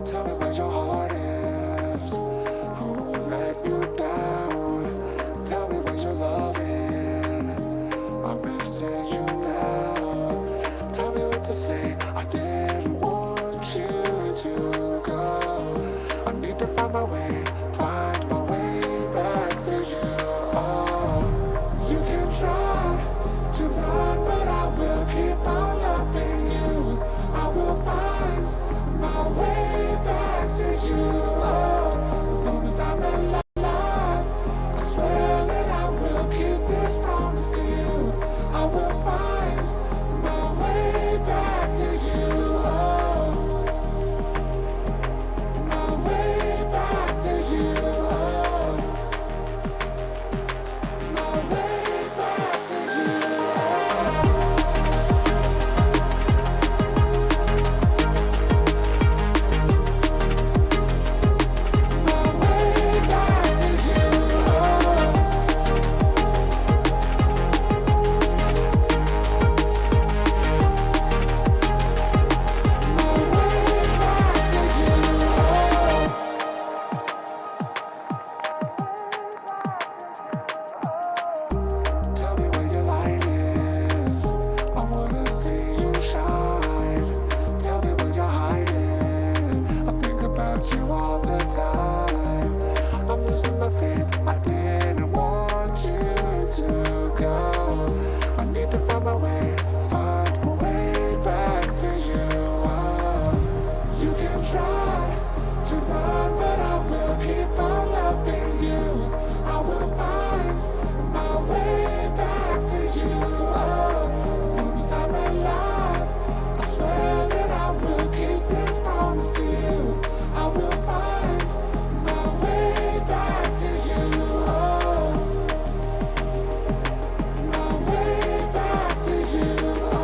Tell me where your heart is. Who let you down? Tell me where you're loving. I'm missing you now. Tell me what to say. I didn't want you to go. I need to find my way back to you. Oh, you can try to run, but I will keep on loving you. I will find my way back to you. Oh, as long as I'm alive, I swear that I will keep this promise to you. I will find my way back to you. Oh, my way back to you. Oh, my way back to you. My way back to you. My way back to you. Tell me where your light is. I wanna see you shine. Tell me where you're hiding. I think about you all the time. I'm losing my faith. I didn't want you to go. I need to find my way back to you. Oh, you can try to run, but I will keep on loving you. I will find my way back to you. Oh, as long as I'm alive, I swear that I will keep this promise to you. I will find my way back to you. Oh, my way back to you. Oh,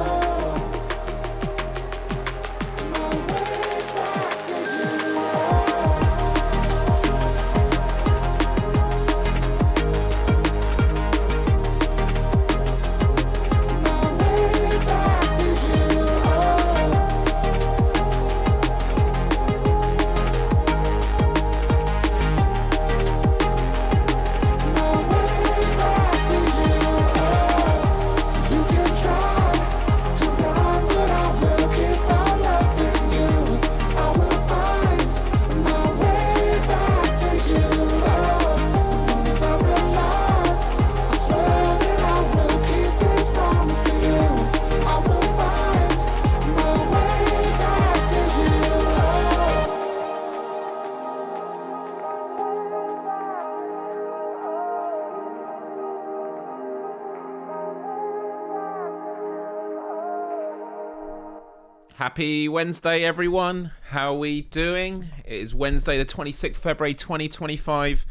my way back to you. Oh. My way back to you. My way back to you. You can try to run, but I will keep on loving you. I will find my way back to you. As long as I'm alive, I swear that I will keep this promise to you. I will find my way back to you. Happy Wednesday, everyone. How are we doing? It is Wednesday, the 26th February 2025.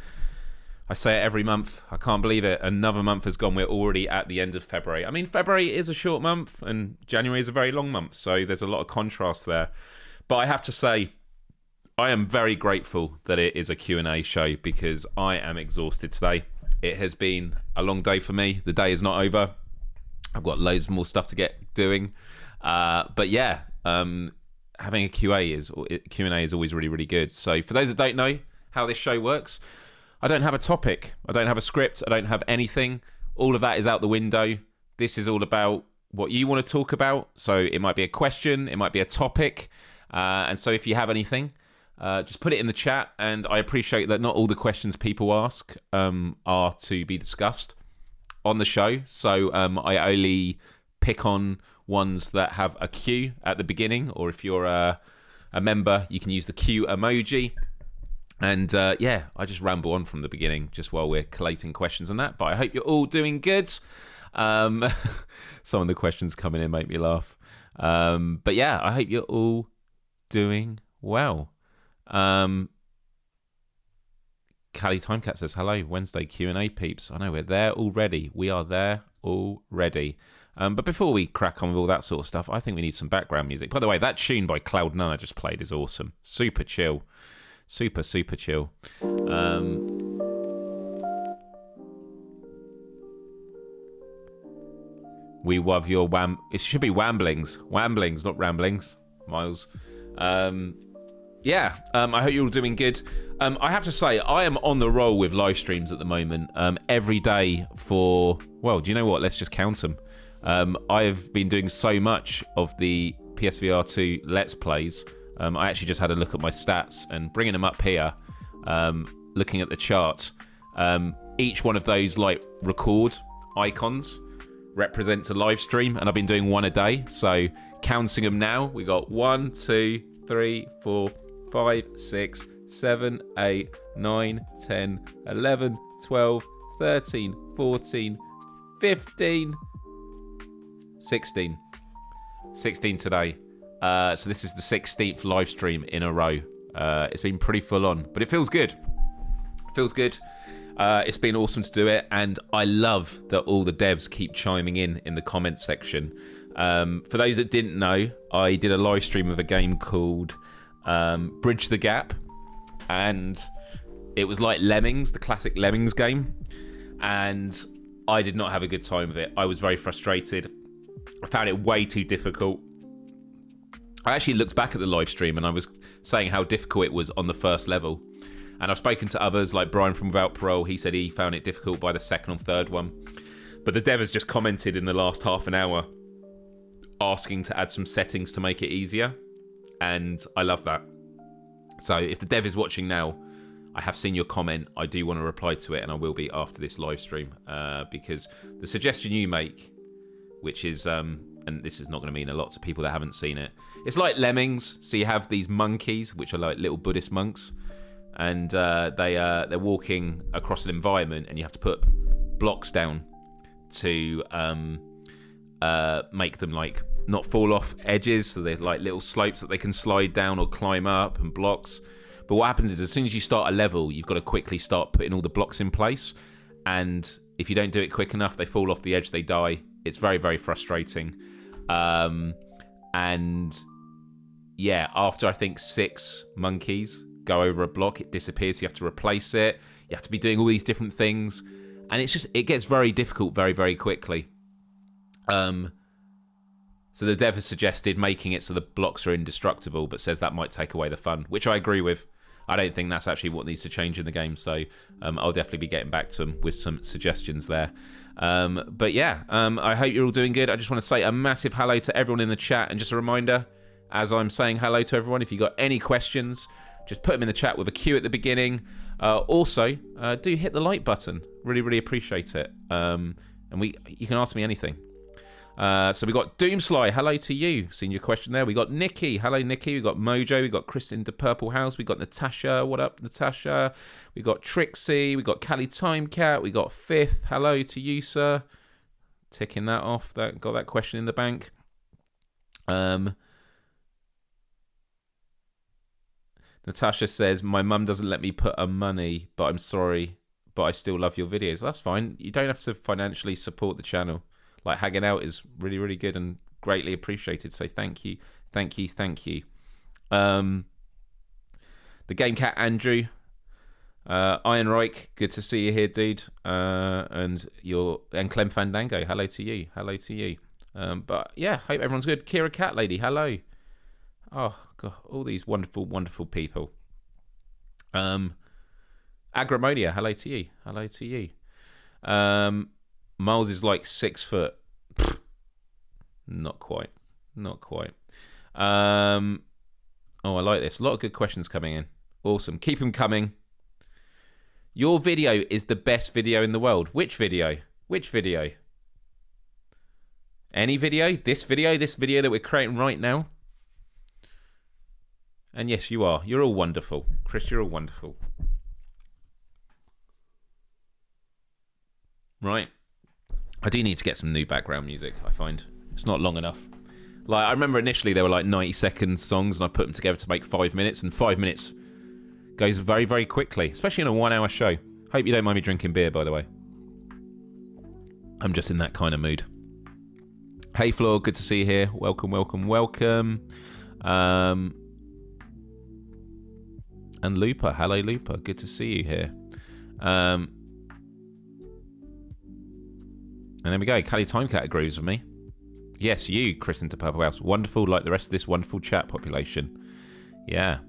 I say it every month. I can't believe it. Another month has gone. We're already at the end of February. I mean, February is a short month and January is a very long month. So there's a lot of contrast there. But I have to say, I am very grateful that it is a Q&A show because I am exhausted today. It has been a long day for me. The day is not over. I've got loads more stuff to get doing. But yeah, having a Q&A is always really, really good. So for those that don't know how this show works, I don't have a topic. I don't have a script. I don't have anything. All of that is out the window. This is all about what you want to talk about. So it might be a question. It might be a topic. And so if you have anything, just put it in the chat. And I appreciate that not all the questions people ask are to be discussed on the show. So I only pick on ones that have a Q at the beginning, or if you're a member, you can use the Q emoji. And yeah, I just ramble on from the beginning just while we're collating questions and that. But I hope you're all doing good. Some of the questions coming in make me laugh. But yeah, I hope you're all doing well. Callie Timecat says, hello, Wednesday Q&A peeps. I know we're there already. We are there already. But before we crack on with all that sort of stuff, I think we need some background music. By the way, that tune by Cloud9 I just played is awesome. Super chill. Super, super chill. We love your It should be wamblings. Wamblings, not ramblings, Miles. yeah, I hope you're all doing good. I have to say, I am on the roll with live streams at the moment. Every day for, well, do you know what? Let's just count them. I've been doing so much of the PSVR 2 Let's Plays. I actually just had a look at my stats and bringing them up here, looking at the chart. Each one of those like record icons represents a live stream, and I've been doing one a day. So counting them now, we got 1, 2, 3, 4, 5, 6, 7, 8, 9, 10, 11, 12, 13, 14, 15, 16. 16 today. So this is the 16th live stream in a row. It's been pretty full on, but it feels good. Feels good. It's been awesome to do it, and I love that all the devs keep chiming in the comments section. For those that didn't know, I did a live stream of a game called Bridge the Gap, and it was like Lemmings, the classic Lemmings game, and I did not have a good time with it. I was very frustrated. I found it way too difficult. I actually looked back at the live stream and I was saying how difficult it was on the first level. And I've spoken to others, like Brian from Without Parole. He said he found it difficult by the second or third one. But the dev has just commented in the last half an hour asking to add some settings to make it easier. And I love that. So if the dev is watching now, I have seen your comment. I do want to reply to it, and I will be after this live stream. Because the suggestion you make, which is, and this is not going to mean a lot to people that haven't seen it, it's like Lemmings. So you have these monkeys, which are like little Buddhist monks, and they're walking across an environment, and you have to put blocks down to make them like not fall off edges. So they're like little slopes that they can slide down or climb up, and blocks. But what happens is, as soon as you start a level, you've got to quickly start putting all the blocks in place, and if you don't do it quick enough, they fall off the edge, they die. It's very, very frustrating. And yeah, after I think 6 monkeys go over a block, it disappears. You have to replace it. You have to be doing all these different things. And it gets very difficult very, very quickly. So the dev has suggested making it so the blocks are indestructible, but says that might take away the fun, which I agree with. I don't think that's actually what needs to change in the game. So I'll definitely be getting back to them with some suggestions there. But yeah, I hope you're all doing good. I just want to say a massive hello to everyone in the chat. And just a reminder, as I'm saying hello to everyone, if you've got any questions, just put them in the chat with a Q at the beginning. Also, do hit the like button. Really, really appreciate it. And you can ask me anything. So we got Doomsly, hello to you. Seen your question there. We got Nikki, hello Nikki. We got Mojo, we got Kristen de Purple House, we got Natasha, what up Natasha? We got Trixie, we got Callie Timecat, we got Fifth, hello to you sir. Ticking that off, got that question in the bank. Natasha says, my mum doesn't let me put her money, but I'm sorry, but I still love your videos. Well, that's fine. You don't have to financially support the channel. Like, hanging out is really, really good and greatly appreciated. So thank you, thank you, thank you. The Game Cat Andrew, Iron Reich, good to see you here, dude. And Clem Fandango, hello to you, hello to you. But yeah, hope everyone's good. Kira Cat Lady, hello. Oh god, all these wonderful, wonderful people. Agramonia, hello to you, hello to you. Miles is like 6 foot. Not quite. Not quite. Oh, I like this. A lot of good questions coming in. Awesome. Keep them coming. Your video is the best video in the world. Which video? Which video? Any video? This video? This video that we're creating right now? And yes, you are. You're all wonderful. Chris, you're all wonderful. Right. I do need to get some new background music, I find. It's not long enough. Like, I remember initially they were like 90-second songs, and I put them together to make 5 minutes, and 5 minutes goes very, very quickly, especially in a 1-hour show. Hope you don't mind me drinking beer, by the way. I'm just in that kind of mood. Hey, Floor, good to see you here. Welcome, welcome, welcome. And Looper, hello, Looper. Good to see you here. And there we go. Callie Timecat agrees with me. Yes, you, Chris into Purple House. Wonderful, like the rest of this wonderful chat population. Yeah.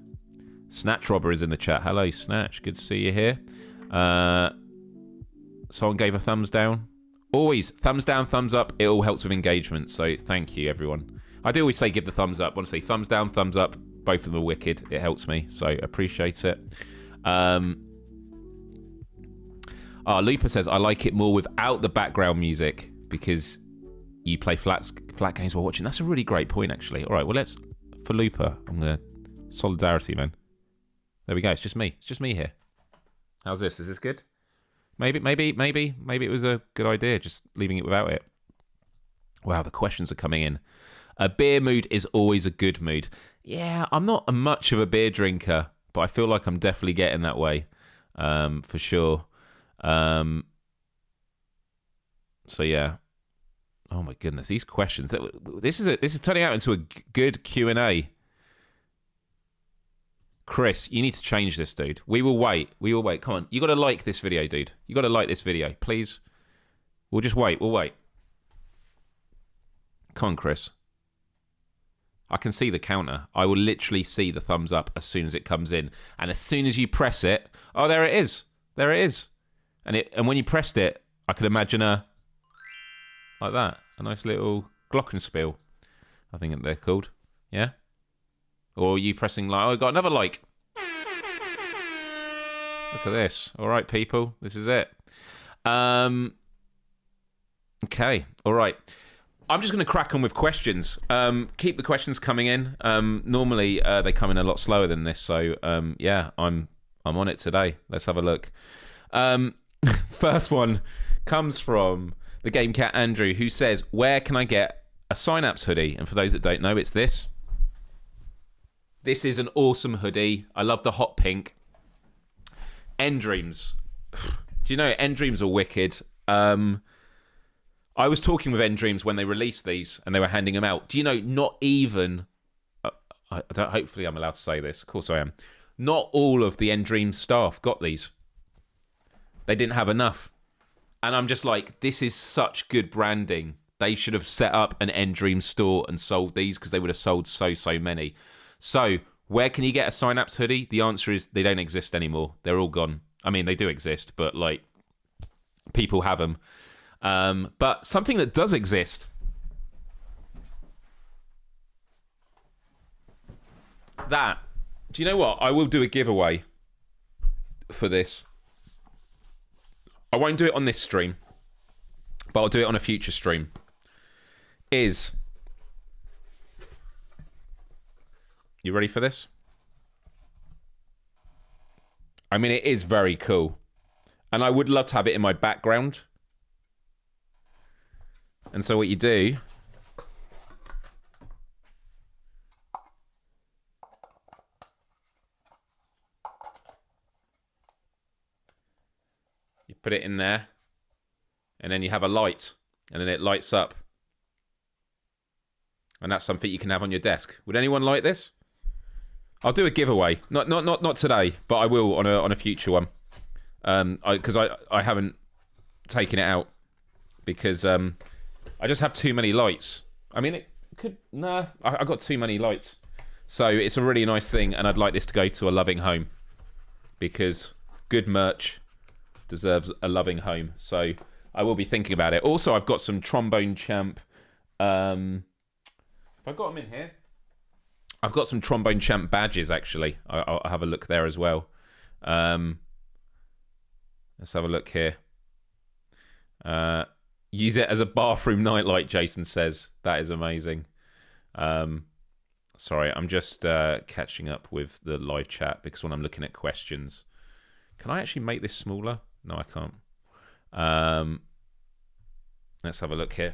Snatch Robber is in the chat. Hello, Snatch. Good to see you here. Someone gave a thumbs down. Always thumbs down, thumbs up. It all helps with engagement. So thank you, everyone. I do always say give the thumbs up. Honestly, thumbs down, thumbs up. Both of them are wicked. It helps me. So appreciate it. Looper says, I like it more without the background music because you play flat games while watching. That's a really great point, actually. All right, well, let's... For Looper, I'm going to... Solidarity, man. There we go. It's just me. It's just me here. How's this? Is this good? Maybe it was a good idea, just leaving it without it. Wow, the questions are coming in. A beer mood is always a good mood. Yeah, I'm not much of a beer drinker, but I feel like I'm definitely getting that way, for sure. So yeah. Oh my goodness, these questions. This is turning out into a good Q&A. Chris, you need to change this, dude. We will wait. Come on. You got to like this video, dude. You got to like this video, please. We'll just wait. We'll wait. Come on, Chris. I can see the counter. I will literally see the thumbs up as soon as it comes in. And as soon as you press it... Oh, there it is. There it is. And when you pressed it, I could imagine like that. A nice little glockenspiel, I think they're called. Yeah? Or you pressing like, oh, I got another like. Look at this. All right, people. This is it. Okay. All right. I'm just going to crack on with questions. Keep the questions coming in. Normally, they come in a lot slower than this. So, yeah, I'm on it today. Let's have a look. First one comes from the Game Cat Andrew, who says, where can I get a Synapse hoodie? And for those that don't know, it's this. This is an awesome hoodie. I love the hot pink. End Dreams. Do you know, End Dreams are wicked. I was talking with End Dreams when they released these and they were handing them out. Do you know, not even... hopefully I'm allowed to say this. Of course I am. Not all of the End Dreams staff got these. They didn't have enough. And I'm just like, this is such good branding. They should have set up an End Dreams store and sold these because they would have sold so many. So, where can you get a Synapse hoodie? The answer is they don't exist anymore. They're all gone. I mean, they do exist, but like, people have them. But something that does exist. That. Do you know what? I will do a giveaway for this. I won't do it on this stream, but I'll do it on a future stream. You ready for this? I mean, it is very cool. And I would love to have it in my background. And so what you do... You put it in there. And then you have a light. And then it lights up. And that's something you can have on your desk. Would anyone like this? I'll do a giveaway. Not today, but I will on a future one. Because I haven't taken it out. Because I just have too many lights. I mean, it could... Nah, I got too many lights. So it's a really nice thing, and I'd like this to go to a loving home. Because good merch deserves a loving home. So I will be thinking about it. Also, I've got some Trombone Champ... Have I got them in here? I've got some Trombone Champ badges, actually. I'll have a look there as well. Let's have a look here. Use it as a bathroom nightlight, Jason says. That is amazing. Sorry, I'm just catching up with the live chat because when I'm looking at questions... Can I actually make this smaller? No, I can't. Let's have a look here.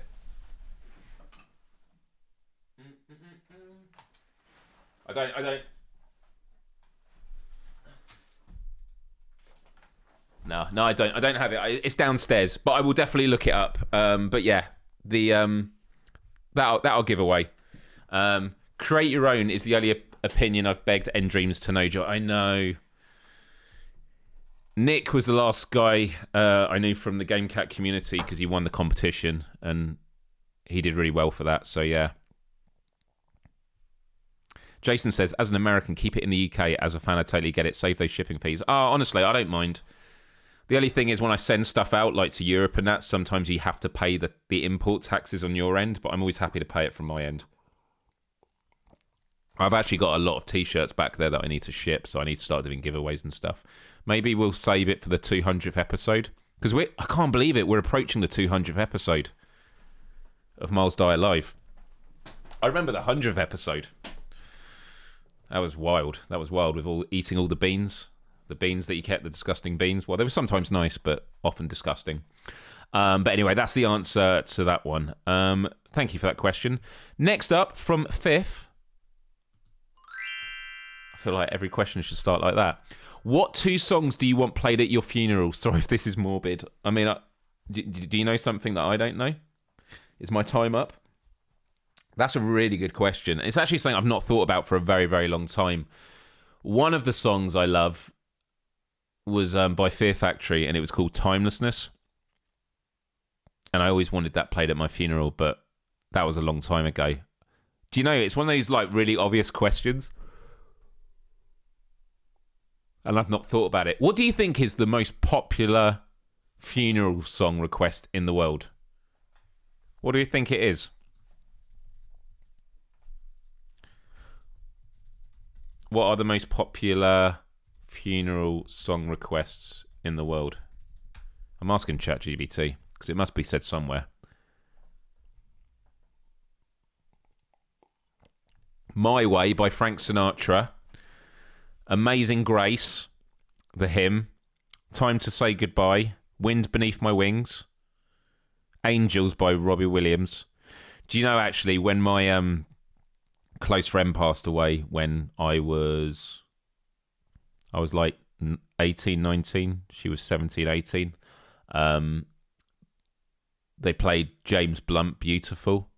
I don't. No, I don't. I don't have it. It's downstairs, but I will definitely look it up. But yeah, that'll give away. Create your own is the only opinion I've begged End Dreams to know. I know. Nick was the last guy I knew from the Game Cat community because he won the competition and he did really well for that. So yeah. Jason says, as an American, keep it in the UK. As a fan, I totally get it. Save those shipping fees. Oh, honestly, I don't mind. The only thing is when I send stuff out, like to Europe and that, sometimes you have to pay the import taxes on your end, but I'm always happy to pay it from my end. I've actually got a lot of T-shirts back there that I need to ship, so I need to start doing giveaways and stuff. Maybe we'll save it for the 200th episode, because I can't believe it. We're approaching the 200th episode of Myles Dyer Live. I remember the 100th episode. That was wild. That was wild with eating all the beans. The beans that you kept, the disgusting beans. Well, they were sometimes nice, but often disgusting. But anyway, that's the answer to that one. Thank you for that question. Next up, from Fifth. I feel like every question should start like that. What 2 songs do you want played at your funeral? Sorry if this is morbid. I mean, do you know something that I don't know? Is my time up? That's a really good question. It's actually something I've not thought about for a very, very long time. One of the songs I love was by Fear Factory, and it was called Timelessness. And I always wanted that played at my funeral, but that was a long time ago. Do you know, it's one of those like really obvious questions. And I've not thought about it. What do you think is the most popular funeral song request in the world? What do you think it is? What are the most popular funeral song requests in the world? I'm asking ChatGPT because it must be said somewhere. My Way by Frank Sinatra. Amazing Grace, the hymn. Time to Say Goodbye. Wind Beneath My Wings. Angels by Robbie Williams. Do you know, actually, when my close friend passed away when I was like 18, 19. She was 17, 18. They played James Blunt, Beautiful.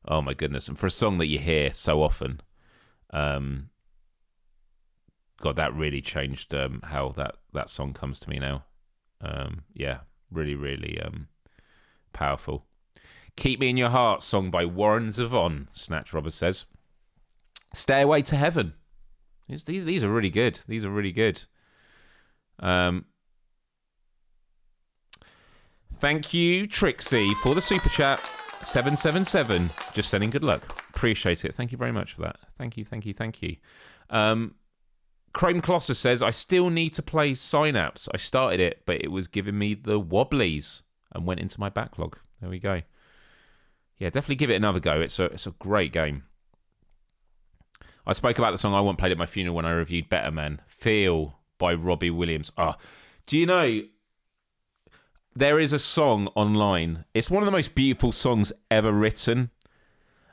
Oh, my goodness. And for a song that you hear so often, God, that really changed how that song comes to me now. Yeah, really, really powerful. Keep Me in Your Heart, song by Warren Zevon, Snatch Robber says. Stairway to Heaven. These are really good. These are really good. Thank you, Trixie, for the super chat. 777. Just sending good luck. Appreciate it. Thank you very much for that. Thank you, thank you, thank you. Chrome Colossus says, I still need to play Synapse. I started it, but it was giving me the wobblies and went into my backlog. There we go. Yeah, definitely give it another go. It's a great game. I spoke about the song I want played at my funeral when I reviewed Better Man. Feel by Robbie Williams. Do you know, there is a song online. It's one of the most beautiful songs ever written.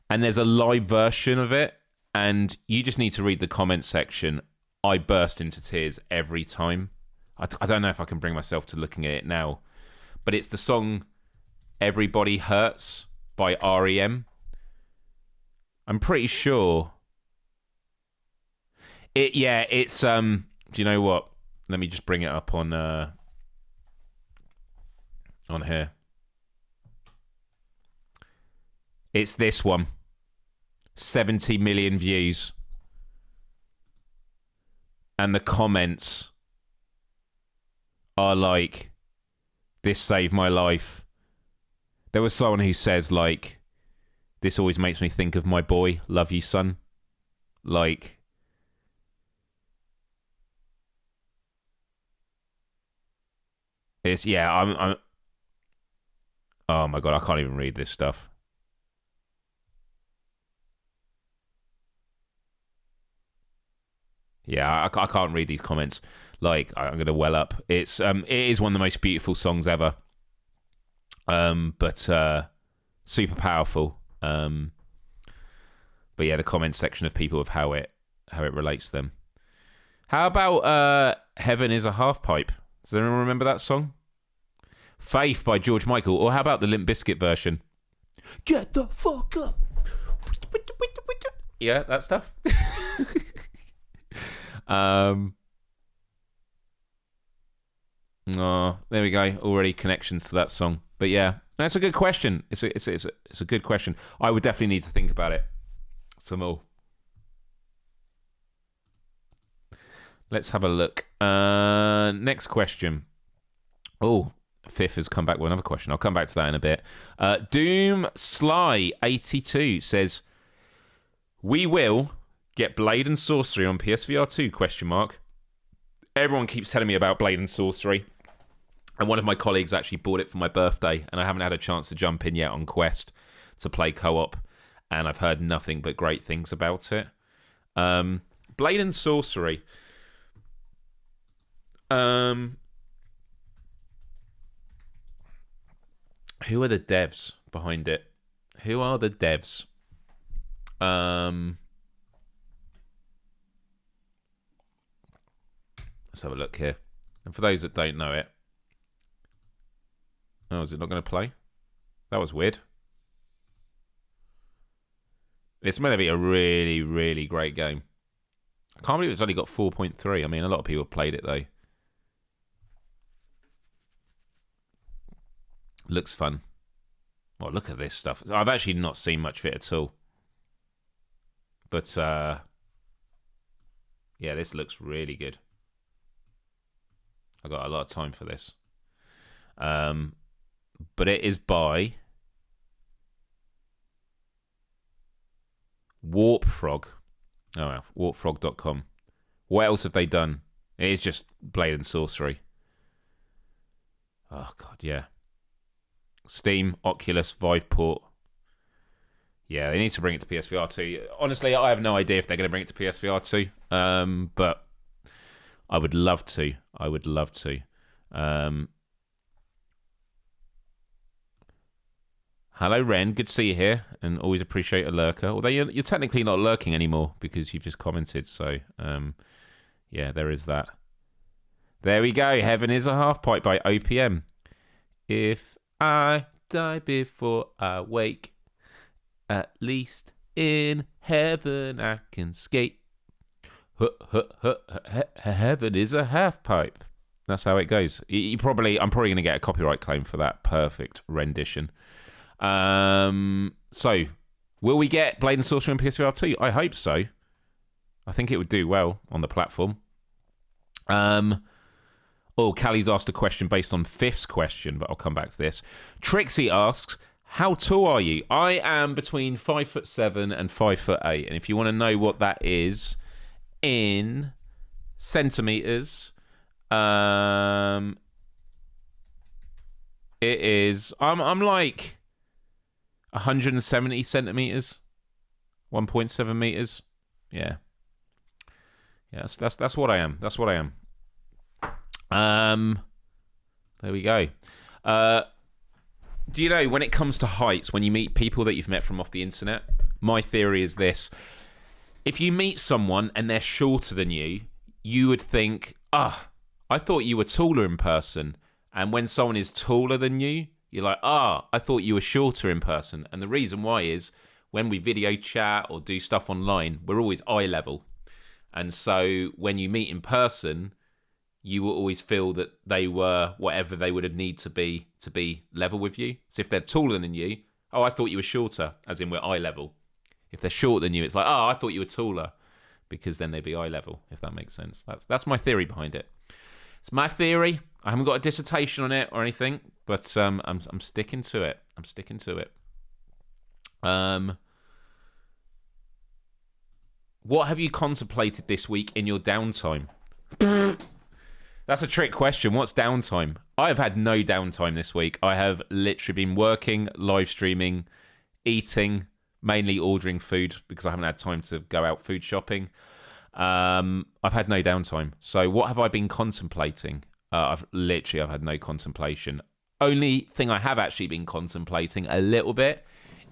And there's a live version of it. And you just need to read the comment section. I burst into tears every time. I don't know if I can bring myself to looking at it now. But it's the song Everybody Hurts by REM. I'm pretty sure. It's do you know what? Let me just bring it up on here. It's this one. 70 million views. And the comments are like, this saved my life. There was someone who says, like, this always makes me think of my boy. Love you, son. Like, it's, yeah, I'm oh my God, I can't even read this stuff. Yeah, I can't read these comments. Like, I'm going to well up. It is one of the most beautiful songs ever. But super powerful. But yeah, the comment section of people of how it relates to them. How about Heaven is a Half Pipe? Does anyone remember that song? Faith by George Michael. Or how about the Limp Bizkit version? Get the fuck up. Yeah, that stuff. Oh, there we go. Already connections to that song. But yeah, that's a good question. It's a good question. I would definitely need to think about it some more. Let's have a look. Next question. Oh, Fifth has come back with another question. I'll come back to that in a bit. Doom Sly 82 says, "We will get Blade and Sorcery on PSVR 2? Question mark. Everyone keeps telling me about Blade and Sorcery, and one of my colleagues actually bought it for my birthday, and I haven't had a chance to jump in yet on Quest to play co-op, and I've heard nothing but great things about it. Blade and Sorcery. Who are the devs behind it? Who are the devs? Let's have a look here. And for those that don't know it, oh, is it not going to play? That was weird. It's meant to be a really, really great game. I can't believe it's only got 4.3. I mean, a lot of people played it, though. Looks fun. Oh, look at this stuff. I've actually not seen much of it at all. But, yeah, this looks really good. I got a lot of time for this. But it is by Warp Frog. Oh, well, warpfrog.com. What else have they done? It is just Blade and Sorcery. Oh, God, yeah. Steam, Oculus, Viveport. Yeah, they need to bring it to PSVR 2. Honestly, I have no idea if they're going to bring it to PSVR 2. But I would love to. I would love to. Hello, Ren. Good to see you here, and always appreciate a lurker. Although you're technically not lurking anymore because you've just commented. So, yeah, there is that. There we go. Heaven is a half pipe by OPM. If I die before I wake, at least in heaven I can skate. Heaven is a half pipe. That's how it goes. I'm probably going to get a copyright claim for that perfect rendition. So, will we get Blade and Sorcery on PSVR 2? I hope so. I think it would do well on the platform. Callie's asked a question based on Fifth's question, but I'll come back to this. Trixie asks, how tall are you? I am between 5'7" and 5'8", and if you want to know what that is in centimeters, it is. I'm like 170 centimeters, 1.7 meters. Yeah. Yes, that's what I am. That's what I am. There we go. Do you know, when it comes to heights, when you meet people that you've met from off the internet, my theory is this. If you meet someone and they're shorter than you, you would think, I thought you were taller in person. And when someone is taller than you, you're like, I thought you were shorter in person. And the reason why is when we video chat or do stuff online, we're always eye level. And so when you meet in person, you will always feel that they were whatever they would have need to be level with you. So if they're taller than you, I thought you were shorter, as in we're eye level. If they're shorter than you, it's like, I thought you were taller, because then they'd be eye level, if that makes sense. That's my theory behind it. It's my theory. I haven't got a dissertation on it or anything, but I'm sticking to it. I'm sticking to it. What have you contemplated this week in your downtime? That's a trick question. What's downtime? I have had no downtime this week. I have literally been working, live streaming, eating, mainly ordering food because I haven't had time to go out food shopping. I've had no downtime. So what have I been contemplating? I've had no contemplation. Only thing I have actually been contemplating a little bit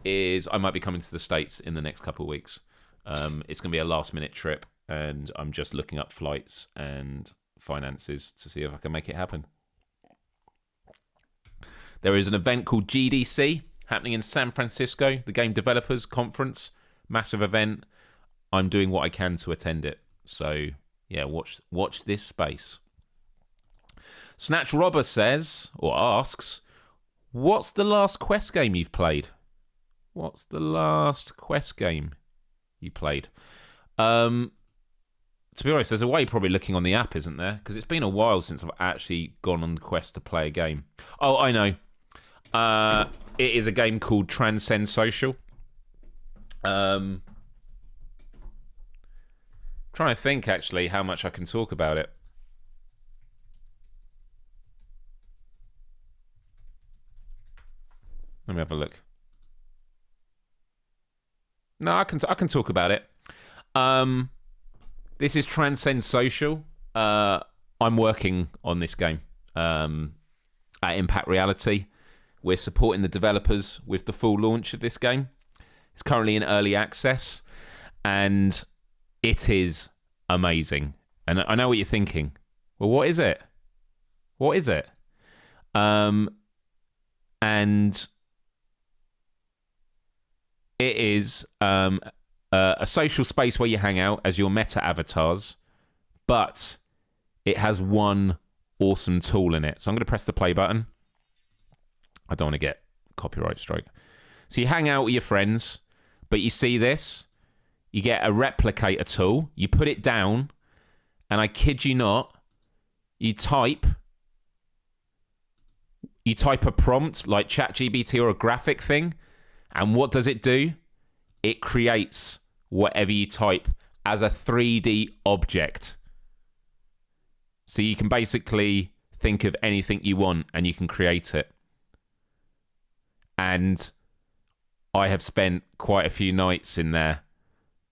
is I might be coming to the States in the next couple of weeks. It's going to be a last minute trip, and I'm just looking up flights and finances to see if I can make it happen. There is an event called GDC happening in San Francisco, the Game Developers Conference. Massive event. I'm doing what I can to attend it. So, yeah, watch this space. Snatch Robber says, or asks, what's the last Quest game you've played? What's the last Quest game you played? To be honest, there's a way probably looking on the app, isn't there? Because it's been a while since I've actually gone on the quest to play a game. Oh, I know. It is a game called Transcend Social. Trying to think, actually, how much I can talk about it. Let me have a look. No, I can talk about it. This is Transcend Social. I'm working on this game at Impact Reality. We're supporting the developers with the full launch of this game. It's currently in early access, and it is amazing. And I know what you're thinking. Well, what is it? What is it? And it is a social space where you hang out as your meta avatars, but it has one awesome tool in it. So I'm going to press the play button. I don't want to get copyright strike. So you hang out with your friends, but you see this. You get a replicator tool. You put it down, and I kid you not, you type a prompt like ChatGPT or a graphic thing, and what does it do? It creates whatever you type as a 3D object. So you can basically think of anything you want and you can create it. And I have spent quite a few nights in there,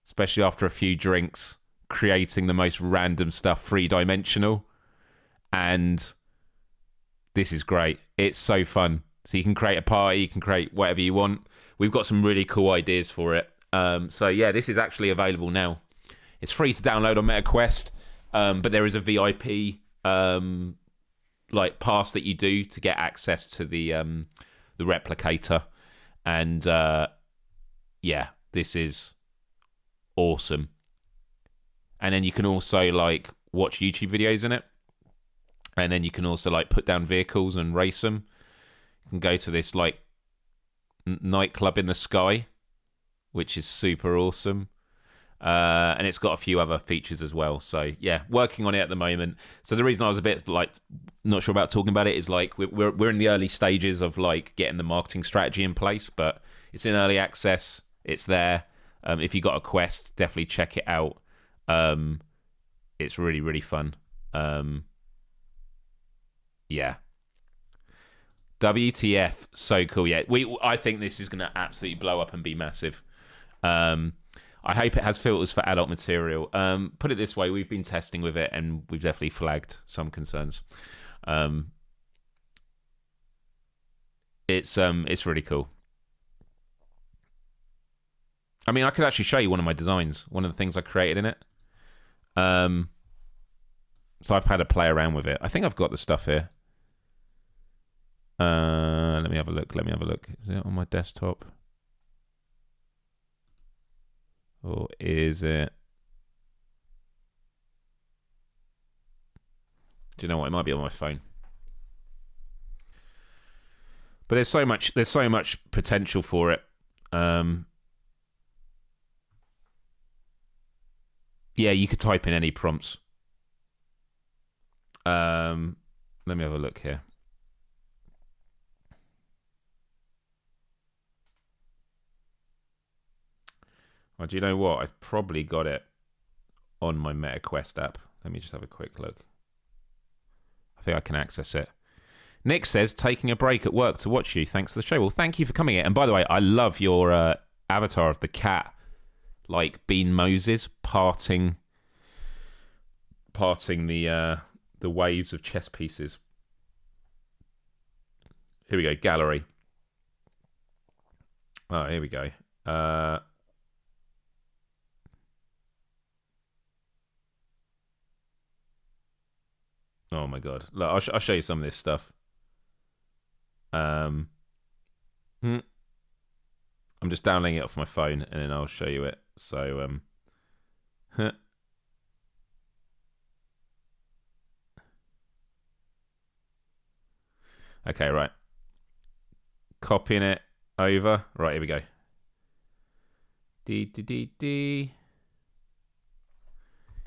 especially after a few drinks, creating the most random stuff, three-dimensional. And this is great. It's so fun. So you can create a party, you can create whatever you want. We've got some really cool ideas for it. So yeah, this is actually available now. It's free to download on MetaQuest, but there is a VIP like pass that you do to get access to the replicator. And yeah, this is awesome. And then you can also like watch YouTube videos in it. And then you can also like put down vehicles and race them. You can go to this like nightclub in the sky, which is super awesome. And it's got a few other features as well. So yeah, working on it at the moment. So the reason I was a bit like not sure about talking about it is like we're in the early stages of like getting the marketing strategy in place, but it's in early access. It's there. If you got a Quest, definitely check it out. It's really, really fun. Yeah. WTF, so cool. Yeah, I think this is going to absolutely blow up and be massive. I hope it has filters for adult material. Put it this way, we've been testing with it and we've definitely flagged some concerns. It's really cool. I mean, I could actually show you one of my designs, one of the things I created in it. So I've had a play around with it. I think I've got the stuff here. Let me have a look. Is it on my desktop? Or is it? Do you know what? It might be on my phone. But there's so much potential for it. Yeah, you could type in any prompts. Let me have a look here. Well, do you know what? I've probably got it on my MetaQuest app. Let me just have a quick look. I think I can access it. Nick says, taking a break at work to watch you. Thanks for the show. Well, thank you for coming in. And by the way, I love your avatar of the cat, like Bean Moses parting the waves of chess pieces. Here we go, gallery. Oh, here we go. Oh my god! Look, I'll show you some of this stuff. I'm just downloading it off my phone, and then I'll show you it. So, okay, right. Copying it over. Right, here we go.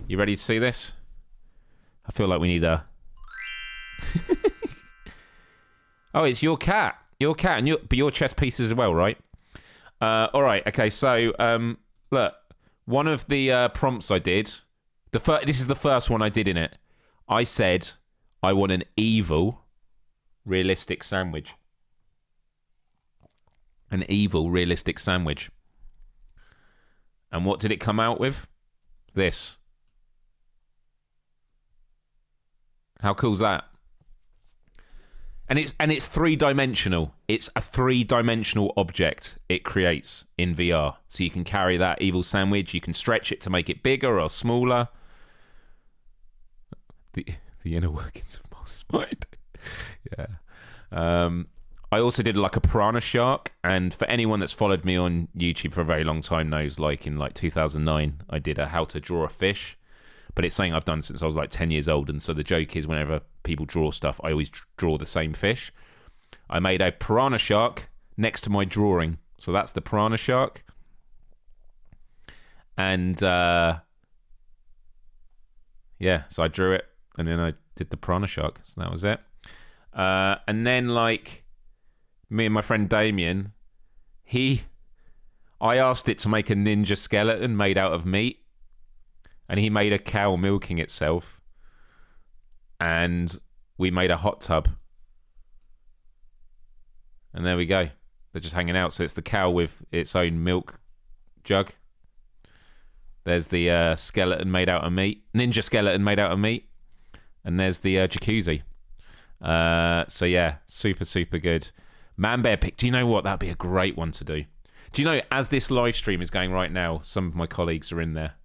You ready to see this? I feel like we need a... Oh, it's your cat. Your cat, and but your chess pieces as well, right? All right, okay, so, look, one of the prompts I did, this is the first one I did in it. I said, I want an evil, realistic sandwich. An evil, realistic sandwich. And what did it come out with? This. How cool's that? And it's three-dimensional. It's a three-dimensional object it creates in VR. So you can carry that evil sandwich. You can stretch it to make it bigger or smaller. The inner workings of Myles' mind. Yeah. I also did like a piranha shark. And for anyone that's followed me on YouTube for a very long time knows, like in like 2009, I did a how to draw a fish. But it's something I've done since I was like 10 years old. And so the joke is whenever people draw stuff, I always draw the same fish. I made a piranha shark next to my drawing. So that's the piranha shark. And yeah, so I drew it and then I did the piranha shark. So that was it. And then like me and my friend Damien, I asked it to make a ninja skeleton made out of meat. And he made a cow milking itself. And we made a hot tub. And there we go. They're just hanging out. So it's the cow with its own milk jug. There's the skeleton made out of meat. Ninja skeleton made out of meat. And there's the jacuzzi. So yeah, super, super good. Man Bear Pick. Do you know what? That'd be a great one to do. Do you know, as this live stream is going right now, some of my colleagues are in there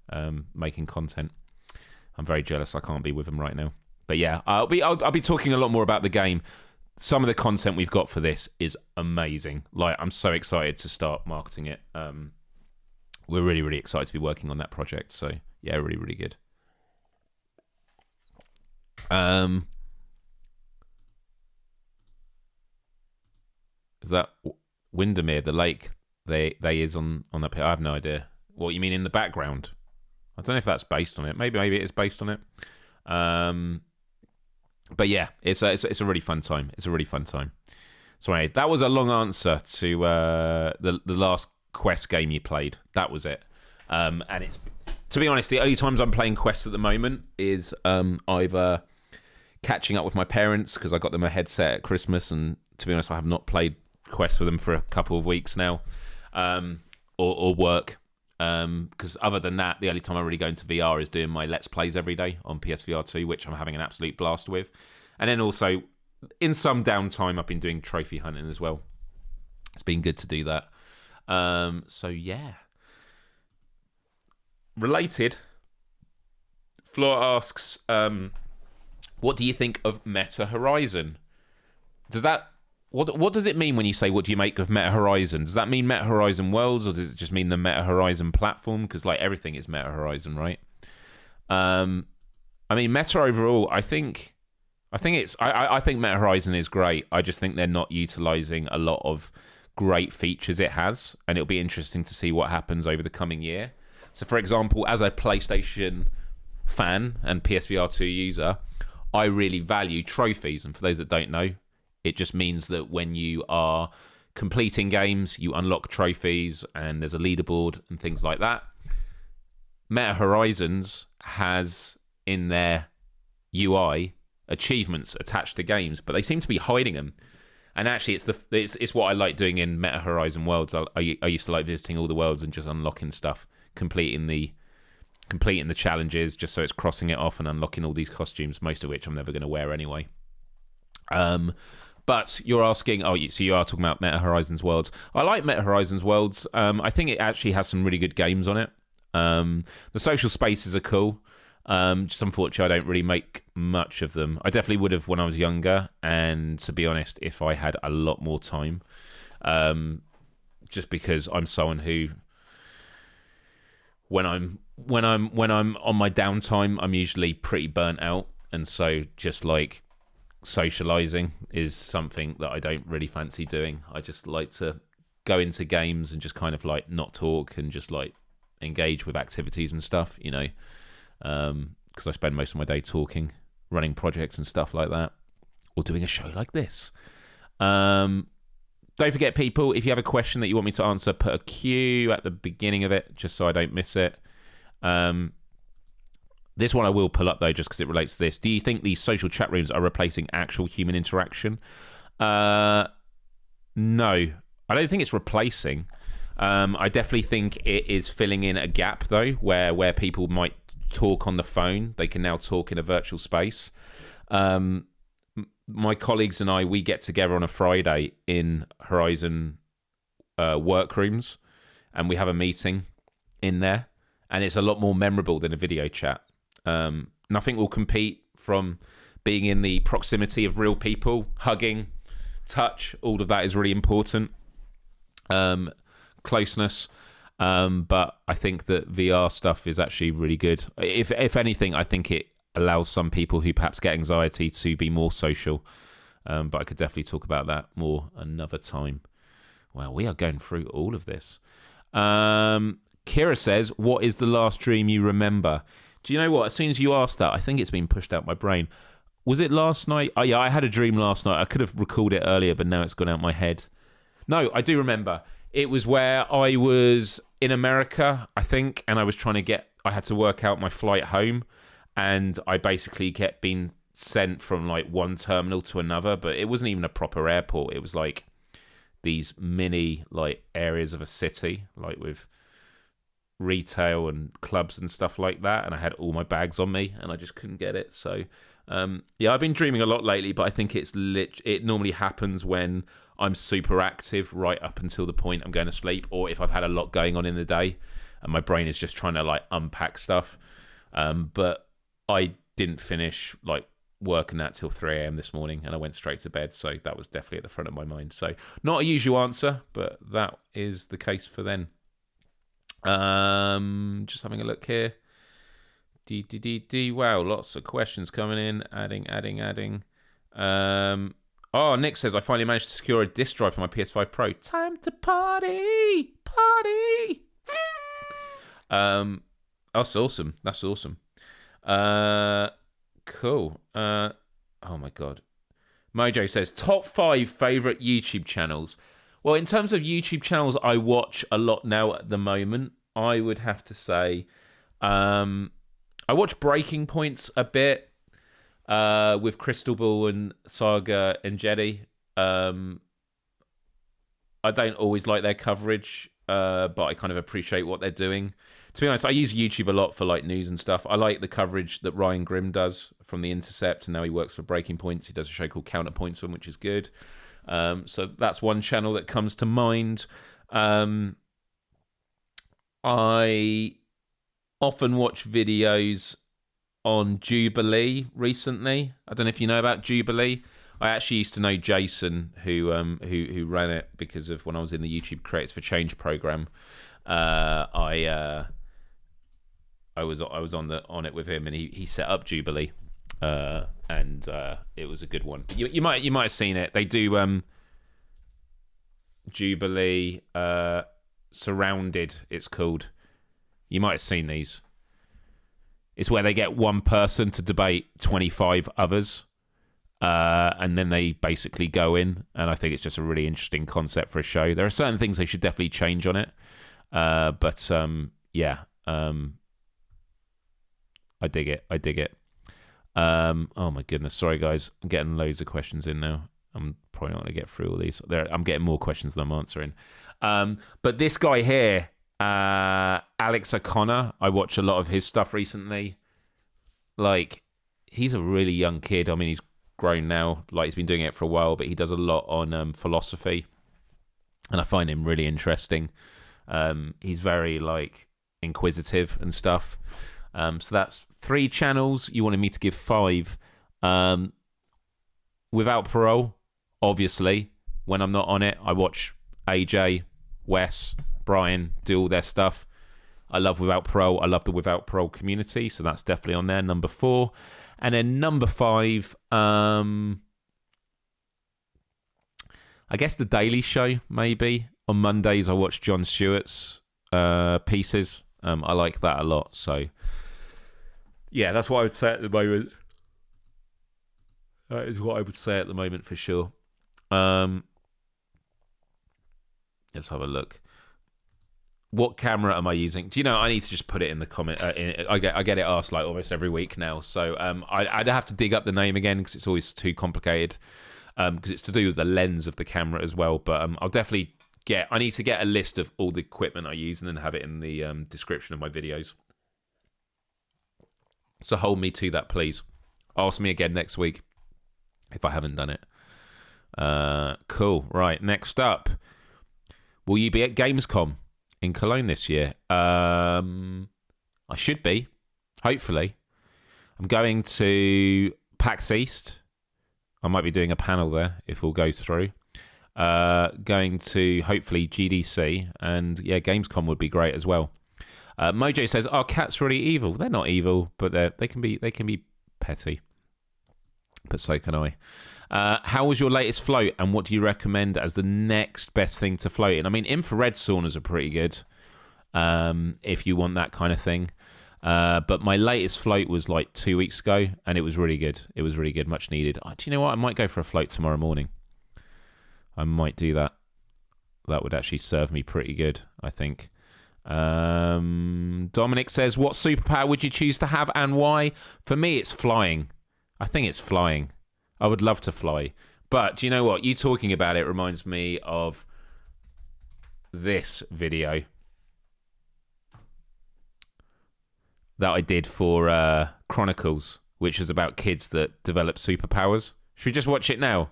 making content. I'm very jealous I can't be with them right now. But yeah, I'll be talking a lot more about the game. Some of the content we've got for this is amazing. Like, I'm so excited to start marketing it. We're really, really excited to be working on that project. So yeah, really, really good. Is that Windermere, the lake they is on that pit? I have no idea. What you mean in the background? I don't know if that's based on it. Maybe it is based on it. But yeah, it's a really fun time. It's a really fun time. So anyway, that was a long answer to the last Quest game you played. That was it. And it's, to be honest, the only times I'm playing Quest at the moment is either catching up with my parents because I got them a headset at Christmas, and to be honest, I have not played Quest with them for a couple of weeks now, or work. Because other than that, the only time I really go into VR is doing my Let's Plays every day on PSVR 2, which I'm having an absolute blast with. And then also, in some downtime, I've been doing trophy hunting as well. It's been good to do that. So yeah. Related, Flora asks, what do you think of Meta Horizon? What does it mean when you say, what do you make of Meta Horizon? Does that mean Meta Horizon Worlds, or does it just mean the Meta Horizon platform? Because like everything is Meta Horizon, right? I mean, Meta overall, I think Meta Horizon is great. I just think they're not utilizing a lot of great features it has, and it'll be interesting to see what happens over the coming year. So, for example, as a PlayStation fan and PSVR 2 user, I really value trophies. And for those that don't know, it just means that when you are completing games, you unlock trophies and there's a leaderboard and things like that. Meta Horizons has in their UI achievements attached to games, but they seem to be hiding them. And actually, it's what I like doing in Meta Horizon Worlds. I used to like visiting all the worlds and just unlocking stuff, completing the challenges, just so it's crossing it off and unlocking all these costumes, most of which I'm never going to wear anyway. But you're asking, so you are talking about Meta Horizons Worlds. I like Meta Horizons Worlds. I think it actually has some really good games on it. The social spaces are cool. Just unfortunately, I don't really make much of them. I definitely would have when I was younger, and to be honest, if I had a lot more time, just because I'm someone who, when I'm on my downtime, I'm usually pretty burnt out, and so just like socializing is something that I don't really fancy doing. I just like to go into games and just kind of like not talk and just like engage with activities and stuff, you know. because I spend most of my day talking, running projects and stuff like that, or doing a show like this. Don't forget, people, if you have a question that you want me to answer, put a Q at the beginning of it, just so I don't miss it. This one I will pull up, though, just because it relates to this. Do you think these social chat rooms are replacing actual human interaction? No. I don't think it's replacing. I definitely think it is filling in a gap, though, where people might talk on the phone. They can now talk in a virtual space. My colleagues and I, we get together on a Friday in Horizon workrooms, and we have a meeting in there, and it's a lot more memorable than a video chat. Nothing will compete from being in the proximity of real people, hugging, touch. All of that is really important. Closeness. But I think that VR stuff is actually really good. If anything, I think it allows some people who perhaps get anxiety to be more social. But I could definitely talk about that more another time. Well, we are going through all of this. Kira says, what is the last dream you remember? Do you know what? As soon as you asked that, I think it's been pushed out my brain. Was it last night? Oh, yeah, I had a dream last night. I could have recalled it earlier, but now it's gone out my head. No, I do remember. It was where I was in America, I think, and I was trying to I had to work out my flight home, and I basically kept being sent from like one terminal to another, but it wasn't even a proper airport. It was like these mini like areas of a city, like with retail and clubs and stuff like that, and I had all my bags on me and I just couldn't get it. So yeah, I've been dreaming a lot lately, but I think it normally happens when I'm super active right up until the point I'm going to sleep, or if I've had a lot going on in the day and my brain is just trying to like unpack stuff. But I didn't finish like working that till 3 a.m. this morning, and I went straight to bed, so that was definitely at the front of my mind. So not a usual answer, but that is the case for then. Just having a look here. Wow, lots of questions coming in. Adding. Oh, Nick says, I finally managed to secure a disc drive for my PS5 Pro. Time to party! That's awesome. Cool. Oh my god. Mojo says, top 5 favourite YouTube channels. Well, in terms of YouTube channels I watch a lot now at the moment, I would have to say I watch Breaking Points a bit with Crystal Ball and Saga and Jedi. I don't always like their coverage, but I kind of appreciate what they're doing. To be honest, I use YouTube a lot for like news and stuff. I like the coverage that Ryan Grimm does from The Intercept, and now he works for Breaking Points. He does a show called Counterpoints, which is good. So that's one channel that comes to mind. I often watch videos on Jubilee recently. I don't know if you know about Jubilee. I actually used to know Jason, who ran it, because of when I was in the YouTube Creators for Change program. I was on it with him, and he set up Jubilee, and it was a good one. You might have seen it. They do Jubilee Surrounded, it's called. You might have seen these. It's where they get one person to debate 25 others, and then they basically go in, and I think it's just a really interesting concept for a show. There are certain things they should definitely change on it, but yeah, I dig it. Oh my goodness, sorry guys, I'm getting loads of questions in now. I'm probably not going to get through all these. I'm getting more questions than I'm answering. But this guy here, Alex O'Connor, I watch a lot of his stuff recently. Like, he's a really young kid. I mean, he's grown now. Like, he's been doing it for a while, but he does a lot on philosophy, and I find him really interesting. He's very like inquisitive and stuff. So that's 3 channels. You wanted me to give 5. Without Parole, obviously, when I'm not on it, I watch AJ, Wes, Brian do all their stuff. I love Without Parole. I love the Without Parole community, so that's definitely on there. Number 4. And then number 5, I guess The Daily Show, maybe. On Mondays, I watch Jon Stewart's pieces. I like that a lot. So Yeah, that's what I would say at the moment. That is what I would say at the moment for sure. Let's have a look. What camera am I using? Do you know? I need to just put it in the comment. I get it asked like almost every week now. So I'd have to dig up the name again because it's always too complicated. Because it's to do with the lens of the camera as well. But I'll definitely I need to get a list of all the equipment I use and then have it in the description of my videos. So hold me to that, please. Ask me again next week if I haven't done it. Cool. Right. Next up, will you be at Gamescom in Cologne this year? I should be, hopefully. I'm going to PAX East. I might be doing a panel there if all goes through. Going to hopefully GDC, and yeah, Gamescom would be great as well. Mojo says, "Are cats really evil?" They're not evil, but they can be petty. But so can I. How was your latest float, and what do you recommend as the next best thing to float in? I mean, infrared saunas are pretty good if you want that kind of thing. But my latest float was like 2 weeks ago, and it was really good. It was really good, much needed. Do you know what? I might go for a float tomorrow morning. I might do that. That would actually serve me pretty good, I think. Dominic says, what superpower would you choose to have and why? For me, it's flying. I think it's flying. I would love to fly. But do you know what? You talking about it reminds me of this video that I did for Chronicles, which was about kids that develop superpowers. Should we just watch it now?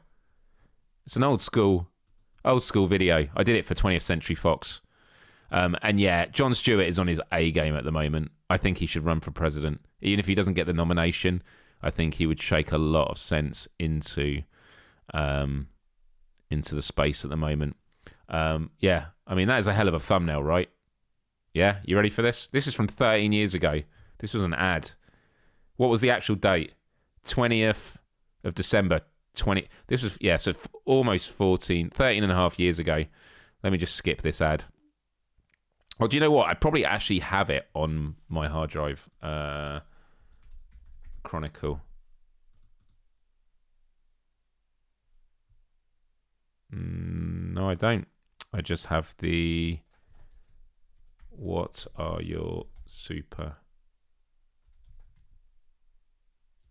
It's an old school video. I did it for 20th Century Fox. And yeah, Jon Stewart is on his A game at the moment. I think he should run for president. Even if he doesn't get the nomination, I think he would shake a lot of sense into the space at the moment. Yeah, I mean, that is a hell of a thumbnail, right? Yeah, you ready for this? This is from 13 years ago. This was an ad. What was the actual date? 20th of December 20. This was, yeah, so almost 13 and a half years ago. Let me just skip this ad. Well, do you know what? I probably actually have it on my hard drive. Chronicle. No, I don't. I just have the... What are your super...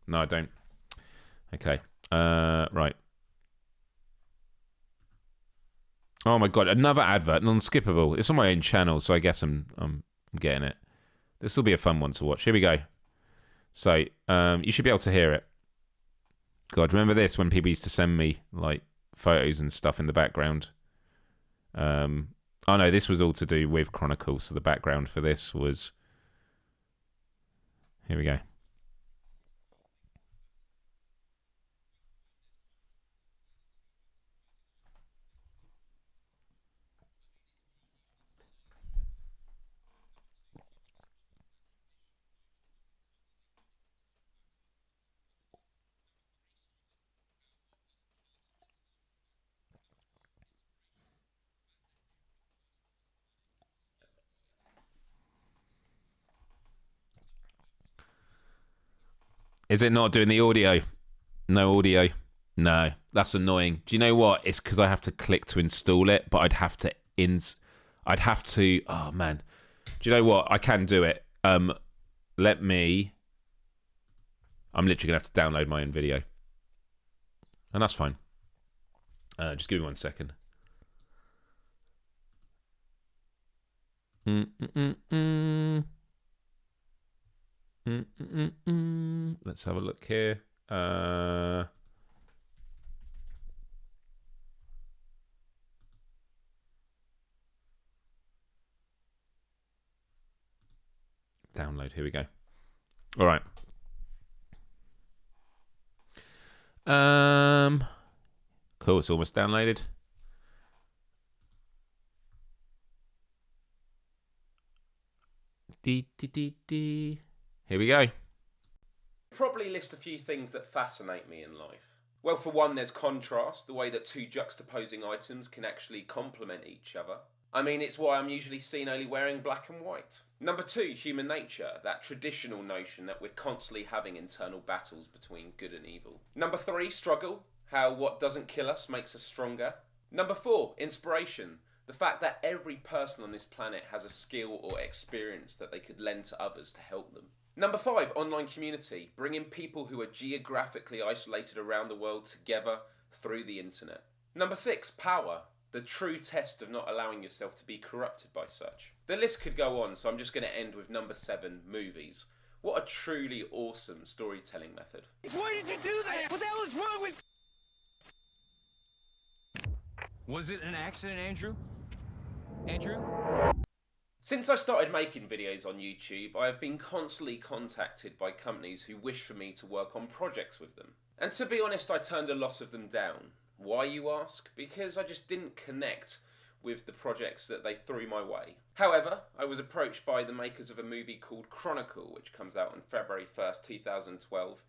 No, I don't. Okay. Right. Oh my god, another advert, non-skippable. It's on my own channel, so I guess I'm getting it. This will be a fun one to watch. Here we go. So, you should be able to hear it. God, remember this when people used to send me like photos and stuff in the background? Oh no, this was all to do with Chronicles. So the background for this was... Here we go. Is it not doing the audio? No audio. No, that's annoying. Do you know what? It's because I have to click to install it, but I'd have to oh man. Do you know what? I can do it. I'm literally gonna have to download my own video. And that's fine. Just give me 1 second. Let's have a look here. Download. Here we go. All right. Cool. It's almost downloaded. Here we go. Probably list a few things that fascinate me in life. Well, for one, there's contrast, the way that two juxtaposing items can actually complement each other. I mean, it's why I'm usually seen only wearing black and white. Number 2, human nature, that traditional notion that we're constantly having internal battles between good and evil. Number 3, struggle, how what doesn't kill us makes us stronger. Number 4, inspiration, the fact that every person on this planet has a skill or experience that they could lend to others to help them. Number 5, online community, bringing people who are geographically isolated around the world together through the internet. Number 6, power, the true test of not allowing yourself to be corrupted by such. The list could go on, so I'm just going to end with number 7, movies. What a truly awesome storytelling method. Why did you do that? What the hell is wrong with... Was it an accident, Andrew? Andrew? Since I started making videos on YouTube, I have been constantly contacted by companies who wish for me to work on projects with them. And to be honest, I turned a lot of them down. Why, you ask? Because I just didn't connect with the projects that they threw my way. However, I was approached by the makers of a movie called Chronicle, which comes out on February 1st, 2012,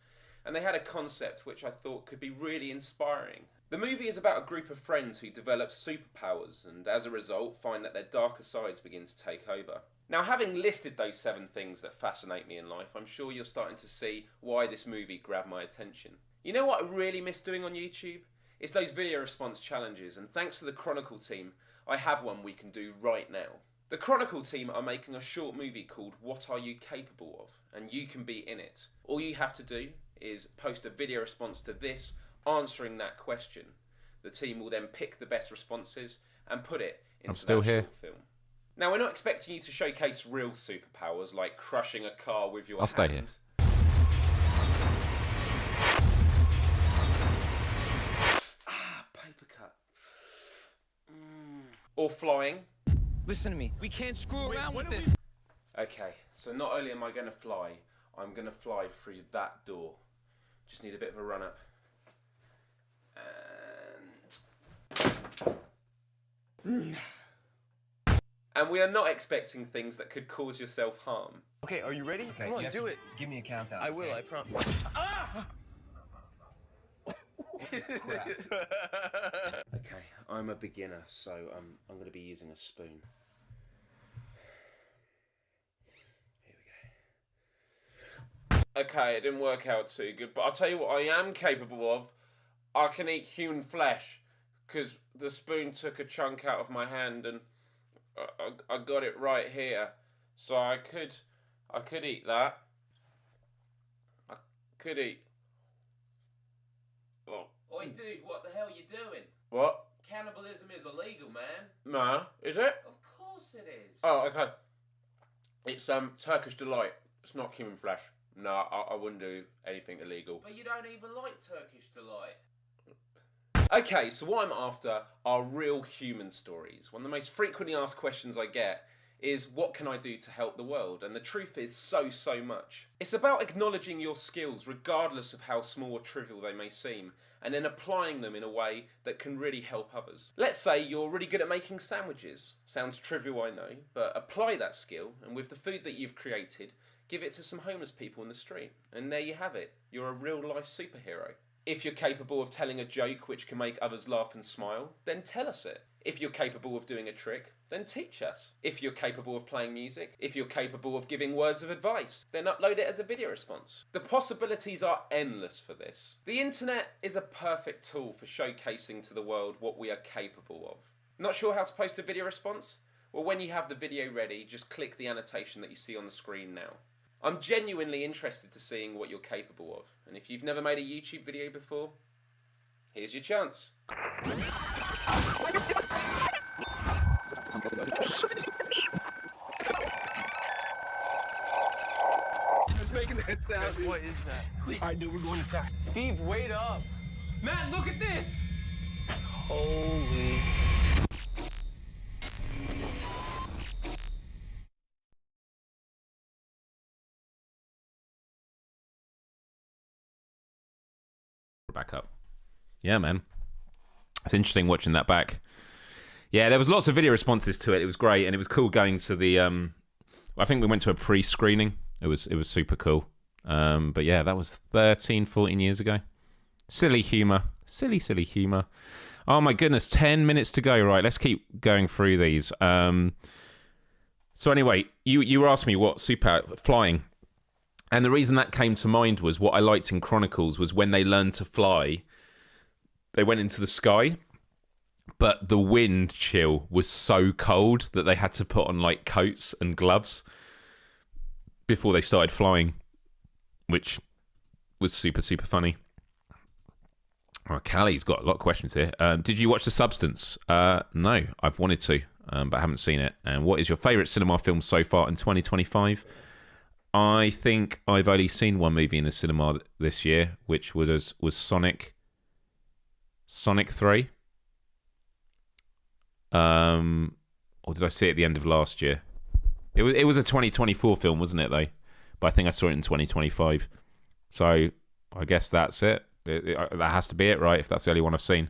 and they had a concept which I thought could be really inspiring. The movie is about a group of friends who develop superpowers and as a result find that their darker sides begin to take over. Now, having listed those 7 things that fascinate me in life, I'm sure you're starting to see why this movie grabbed my attention. You know what I really miss doing on YouTube? It's those video response challenges, and thanks to the Chronicle team, I have one we can do right now. The Chronicle team are making a short movie called What Are You Capable Of? And you can be in it. All you have to do is post a video response to this, answering that question. The team will then pick the best responses and put it into that short film. Now, we're not expecting you to showcase real superpowers like crushing a car with your hand. I'll stay here. Paper cut. Or flying. Listen to me. We can't screw around with this. Okay, so not only am I going to fly, I'm going to fly through that door. Just need a bit of a run up. And we are not expecting things that could cause yourself harm. Okay, are you ready? Come on, do it. Give me a countdown. I will, I promise. Ah! Okay, I'm a beginner, so I'm going to be using a spoon. Here we go. Okay, it didn't work out too good, but I'll tell you what I am capable of. I can eat human flesh, because the spoon took a chunk out of my hand and I got it right here. So I could eat that. I could eat... Oh. Oi, dude, what the hell are you doing? What? Cannibalism is illegal, man. No, is it? Of course it is. Oh, okay. It's Turkish delight. It's not human flesh. No, I wouldn't do anything illegal. But you don't even like Turkish delight. Okay, so what I'm after are real human stories. One of the most frequently asked questions I get is, what can I do to help the world? And the truth is so much. It's about acknowledging your skills regardless of how small or trivial they may seem, and then applying them in a way that can really help others. Let's say you're really good at making sandwiches. Sounds trivial, I know, but apply that skill, and with the food that you've created, give it to some homeless people in the street. And there you have it. You're a real-life superhero. If you're capable of telling a joke which can make others laugh and smile, then tell us it. If you're capable of doing a trick, then teach us. If you're capable of playing music, if you're capable of giving words of advice, then upload it as a video response. The possibilities are endless for this. The internet is a perfect tool for showcasing to the world what we are capable of. Not sure how to post a video response? Well, when you have the video ready, just click the annotation that you see on the screen now. I'm genuinely interested to seeing what you're capable of, and if you've never made a YouTube video before, here's your chance. Who's making that sound? What is that? Alright, dude, we're going inside. Steve, wait up. Matt, look at this. Holy... Back up. Yeah, man. It's interesting watching that back. Yeah, there was lots of video responses to it. It was great, and it was cool going to the... I think we went to a pre-screening. It was super cool. But yeah, that was 13, 14 years ago. Silly humour. Silly humour. Oh my goodness, 10 minutes to go. Right, let's keep going through these. So anyway, you were asking me what super flying. And the reason that came to mind was what I liked in Chronicles was when they learned to fly, they went into the sky, but the wind chill was so cold that they had to put on like coats and gloves before they started flying, which was super, super funny. Oh, Callie's got a lot of questions here. Did you watch The Substance? No, I've wanted to, but I haven't seen it. And what is your favourite cinema film so far in 2025? I think I've only seen one movie in the cinema this year, which was Sonic 3. Or did I see it at the end of last year? It was a 2024 film, wasn't it, though? But I think I saw it in 2025. So I guess that's it. That has to be it, right? If that's the only one I've seen.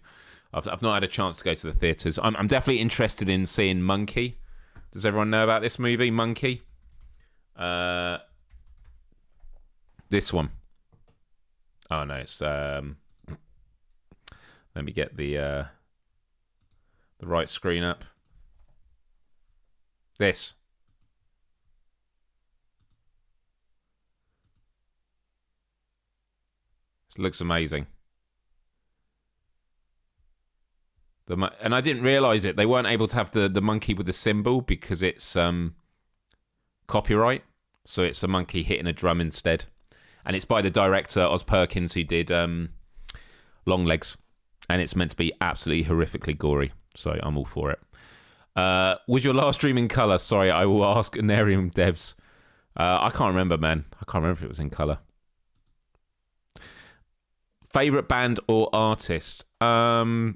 I've not had a chance to go to the theatres. I'm definitely interested in seeing Monkey. Does everyone know about this movie, Monkey? This one. Oh no, it's let me get the right screen up. This. This looks amazing. And I didn't realise it. They weren't able to have the monkey with the symbol because it's copyright. So it's a monkey hitting a drum instead. And it's by the director, Oz Perkins, who did Longlegs. And it's meant to be absolutely horrifically gory. So I'm all for it. Was your last dream in colour? Sorry, I will ask Anarium devs. I can't remember, man. I can't remember if it was in colour. Favourite band or artist? Fear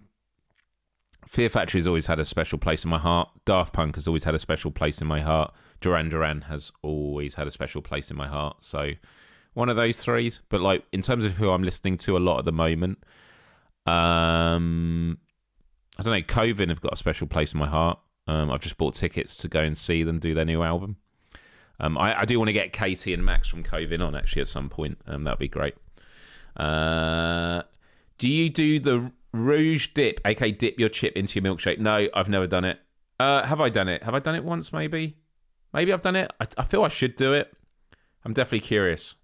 Factory has always had a special place in my heart. Daft Punk has always had a special place in my heart. Duran Duran has always had a special place in my heart. So one of those threes. But like in terms of who I'm listening to a lot at the moment, I don't know. Coven have got a special place in my heart. I've just bought tickets to go and see them do their new album. I do want to get Katie and Max from Coven on actually at some point. That'd be great. Do you do the Rouge dip, aka dip your chip into your milkshake? No, I've never done it. Have I done it? Have I done it once, maybe? Maybe I've done it. I feel I should do it. I'm definitely curious.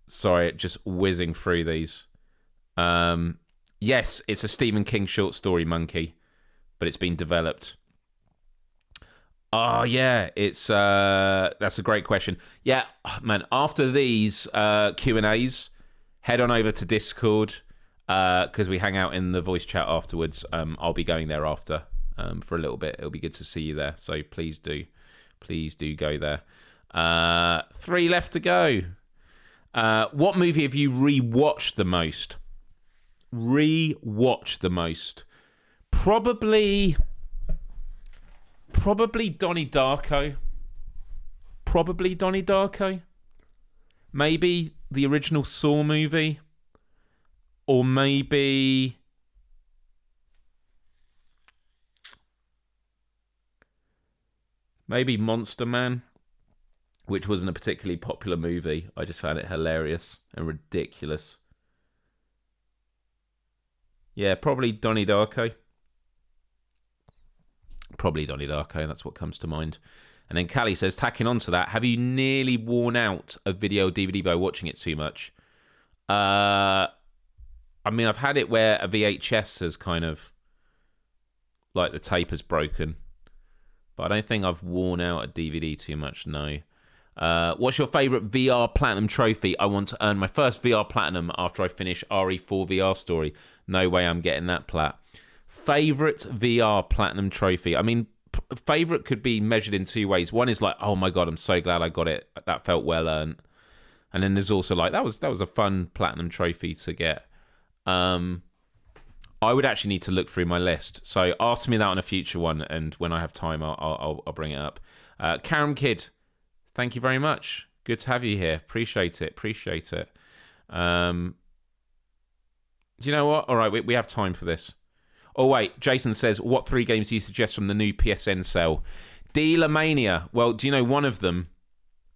Sorry, just whizzing through these. Yes, it's a Stephen King short story, Monkey, but it's been developed. Oh yeah, it's that's a great question. Yeah, man. After these Q&As, head on over to Discord because we hang out in the voice chat afterwards. I'll be going there after for a little bit. It'll be good to see you there. So please do go there. 3 left to go. What movie have you rewatched the most? Probably Donnie Darko. Maybe the original Saw movie. Or maybe Monster Man, which wasn't a particularly popular movie. I just found it hilarious and ridiculous. Yeah, probably Donnie Darko. That's what comes to mind. And then Callie says, tacking on to that, have you nearly worn out a video DVD by watching it too much? I mean, I've had it where a VHS has kind of, like the tape has broken. But I don't think I've worn out a DVD too much, no. What's your favourite VR Platinum trophy? I want to earn my first VR Platinum after I finish RE4 VR Story. No way I'm getting that plat. Favourite VR Platinum trophy? I mean, favourite could be measured in 2 ways. One is like, oh my god, I'm so glad I got it. That felt well earned. And then there's also like, that was a fun Platinum trophy to get. I would actually need to look through my list. So ask me that on a future one, and when I have time, I'll bring it up. Karam Kid, thank you very much. Good to have you here. Appreciate it. Do you know what? All right, we have time for this. Oh, wait. Jason says, what 3 games do you suggest from the new PSN sale? Dealer Mania. Well, do you know one of them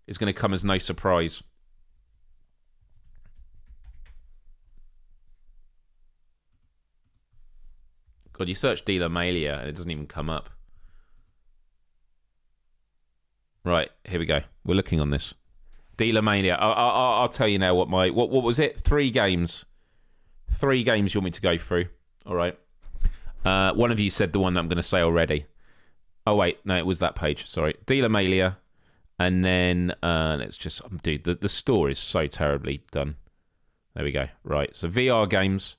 is going to come as no surprise? God, you search Dealer Malia and it doesn't even come up. Right, here we go. We're looking on this. Dealer Mania. I'll tell you now what was it? 3 games. 3 games you want me to go through. All right. One of you said the one that I'm going to say already. Oh, wait. No, it was that page. Sorry. Dealer Malia. And then let's just... Dude, the store is so terribly done. There we go. Right. So VR games.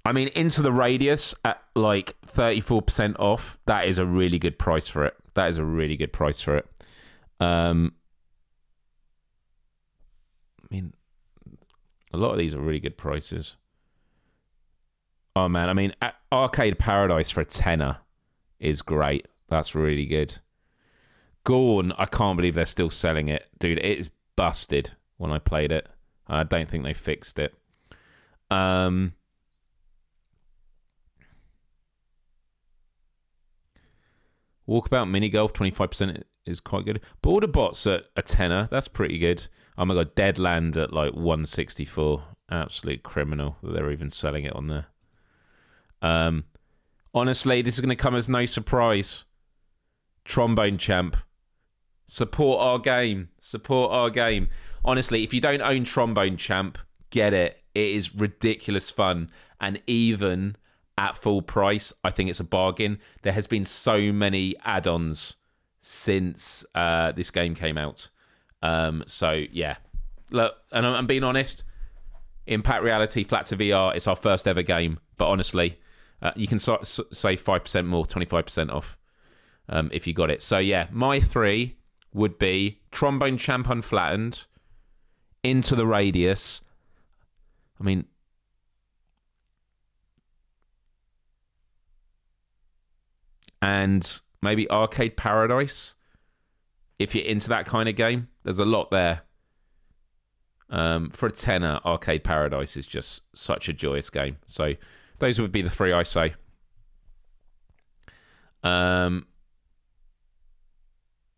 I mean, Into the Radius at like 34% off. That is a really good price for it. That is a really good price for it. I mean, a lot of these are really good prices. Oh, man. I mean, Arcade Paradise for a tenner is great. That's really good. Gorn, I can't believe they're still selling it. Dude, it is busted when I played it. I don't think they fixed it. Walkabout Mini Golf, 25% is quite good. Border Bots at a tenner, that's pretty good. Oh my god, Deadland at like 164. Absolute criminal that they're even selling it on there. Honestly, this is going to come as no surprise. Trombone Champ. Support our game. Support our game. Honestly, if you don't own Trombone Champ, get it. It is ridiculous fun. And even at full price, I think it's a bargain. There has been so many add-ons since this game came out. So, yeah. Look, and I'm being honest. Impact Reality, Flat to VR, it's our first ever game. But honestly, you can say 5% more, 25% off if you got it. So, yeah, my 3 would be Trombone Champ Unflattened, Into the Radius. I mean... and maybe Arcade Paradise, if you're into that kind of game. There's a lot there. For a tenner, Arcade Paradise is just such a joyous game. So those would be the 3 I say. There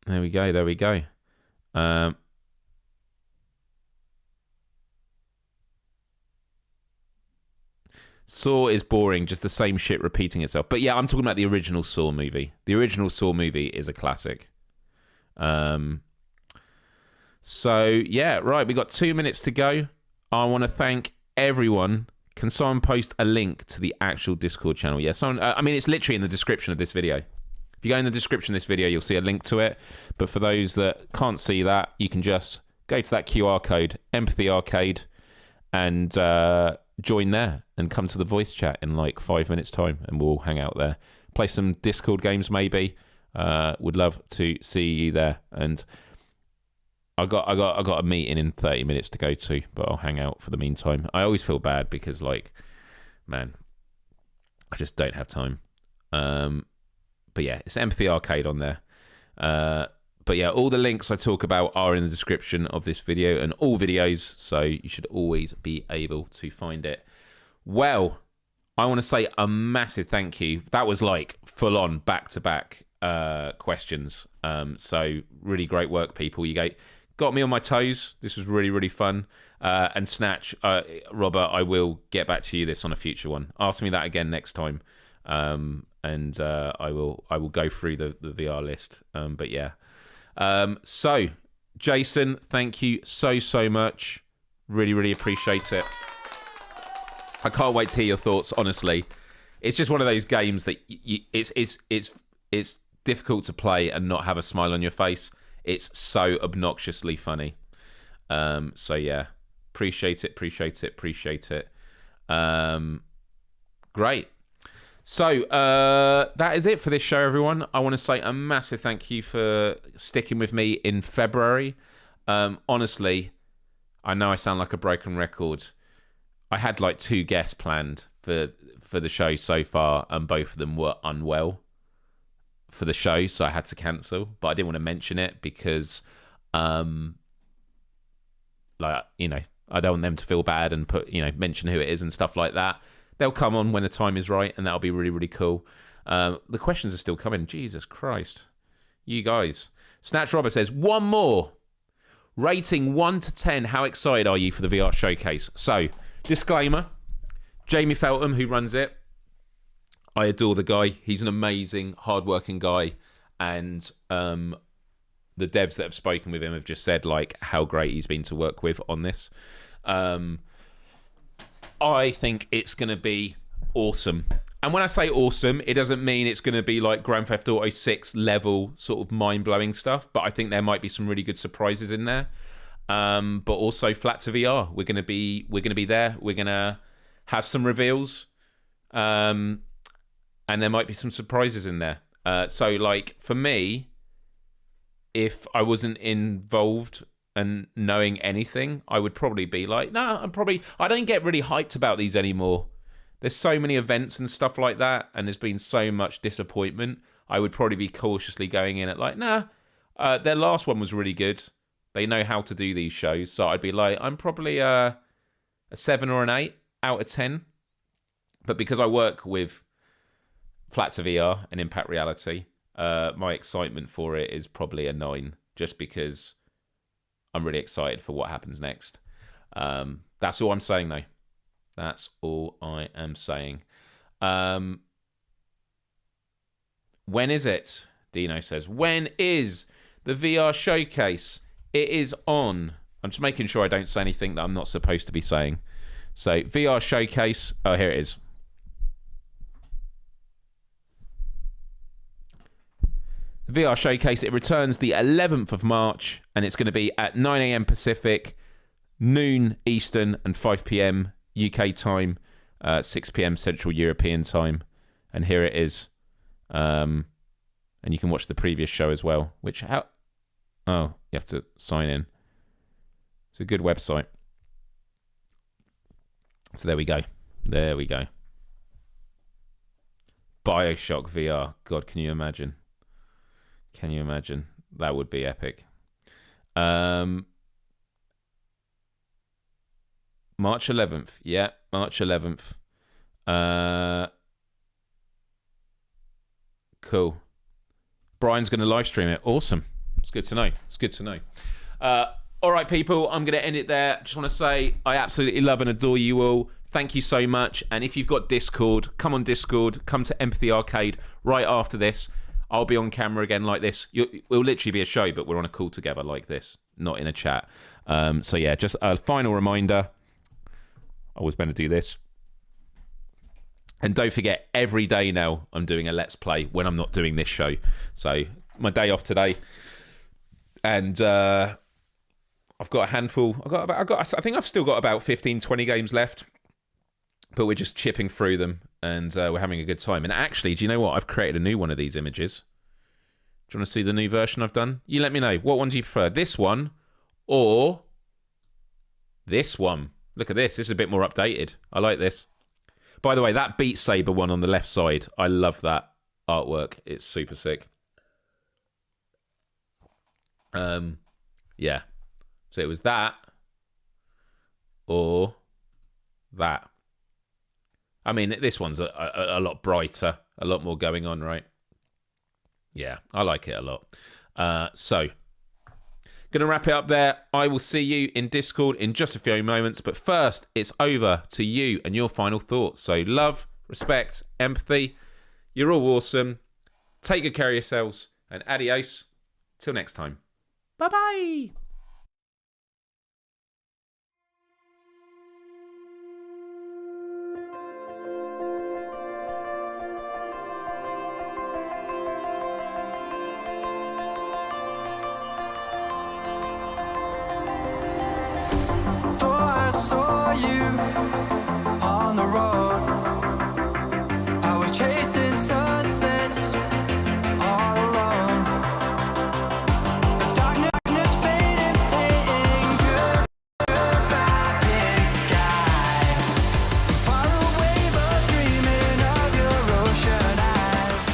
we go, there we go. Saw is boring, just the same shit repeating itself. But yeah, I'm talking about the original Saw movie. The original Saw movie is a classic. So yeah, right, we got 2 minutes to go. I want to thank everyone. Can someone post a link to the actual Discord channel? Yeah, someone. I mean, it's literally in the description of this video. If you go in the description of this video, you'll see a link to it. But for those that can't see that, you can just go to that QR code, Empathy Arcade, and join there and come to the voice chat in like 5 minutes time, and we'll hang out there, play some Discord games maybe. Would love to see you there. And I got a meeting in 30 minutes to go to, but I'll hang out for the meantime. I always feel bad because, like, man, I just don't have time. But yeah, it's Empathy Arcade on there. But yeah, all the links I talk about are in the description of this video and all videos, so you should always be able to find it. Well, I want to say a massive thank you. That was like full on back-to-back questions. So really great work, people. You got me on my toes. This was really, really fun. And Snatch, Robert, I will get back to you this on a future one. Ask me that again next time. And I will go through the VR list. But yeah. So, Jason, thank you so much. Really, really appreciate it. I can't wait to hear your thoughts. Honestly, it's just one of those games that it's difficult to play and not have a smile on your face. It's so obnoxiously funny. So yeah, appreciate it. Great. So that is it for this show, everyone. I want to say a massive thank you for sticking with me in February. Honestly, I know I sound like a broken record. I had like 2 guests planned for the show so far, and both of them were unwell for the show, so I had to cancel. But I didn't want to mention it because, I don't want them to feel bad and mention who it is and stuff like that. They'll come on when the time is right, and that'll be really, really cool. The questions are still coming. Jesus Christ. You guys. Snatch Robert says, 1 more. Rating 1 to 10. How excited are you for the VR showcase? So, disclaimer. Jamie Feltham, who runs it, I adore the guy. He's an amazing, hardworking guy, and the devs that have spoken with him have just said like how great he's been to work with on this. I think it's going to be awesome. And when I say awesome, it doesn't mean it's going to be like Grand Theft Auto 6 level sort of mind-blowing stuff, but I think there might be some really good surprises in there. But also flat to VR. We're going to be there. We're going to have some reveals. And there might be some surprises in there. So like for me, if I wasn't involved and knowing anything, I would probably be like, I don't get really hyped about these anymore. There's so many events and stuff like that, and there's been so much disappointment. I would probably be cautiously going in at like, their last one was really good. They know how to do these shows. So I'd be like, I'm probably a 7 or an 8 out of 10. But because I work with Flat to VR and Impact Reality, my excitement for it is probably a 9, just because I'm really excited for what happens next. That's all I'm saying, though. That's all I am saying. When is it? Dino says, when is the VR showcase? It is on. I'm just making sure I don't say anything that I'm not supposed to be saying. So, VR showcase. Oh, here it is. The VR showcase, it returns the 11th of March, and it's going to be at 9 a.m. Pacific, noon Eastern, and 5 p.m. UK time, 6 p.m. Central European time. And here it is. And you can watch the previous show as well. Oh, you have to sign in. It's a good website. So there we go. There we go. BioShock VR. God, can you imagine? Can you imagine? That would be epic. March 11th. Yeah, March 11th. Cool. Brian's going to live stream it. Awesome. It's good to know. It's good to know. All right, people, I'm going to end it there. Just want to say I absolutely love and adore you all. Thank you so much. And if you've got Discord, come on Discord. Come to Empathy Arcade right after this. I'll be on camera again like this. We'll literally be a show, but we're on a call together like this, not in a chat. So yeah, just a final reminder. I was meant to do this. And don't forget, every day now I'm doing a Let's Play when I'm not doing this show. So my day off today. And I've got a handful. I think I've still got about 15, 20 games left. But we're just chipping through them. And we're having a good time. And actually, do you know what? I've created a new one of these images. Do you want to see the new version I've done? You let me know. What one do you prefer? This one or this one? Look at this. This is a bit more updated. I like this. By the way, that Beat Saber one on the left side, I love that artwork. It's super sick. Yeah. So it was that or that. I mean, this one's a lot brighter, a lot more going on, right? Yeah, I like it a lot. So, going to wrap it up there. I will see you in Discord in just a few moments. But first, it's over to you and your final thoughts. So, love, respect, empathy. You're all awesome. Take good care of yourselves. And adios. Till next time. Bye-bye. Saw you on the road. I was chasing sunsets all alone. The darkness fading, painting goodbye in sky. Far away, but dreaming of your ocean eyes.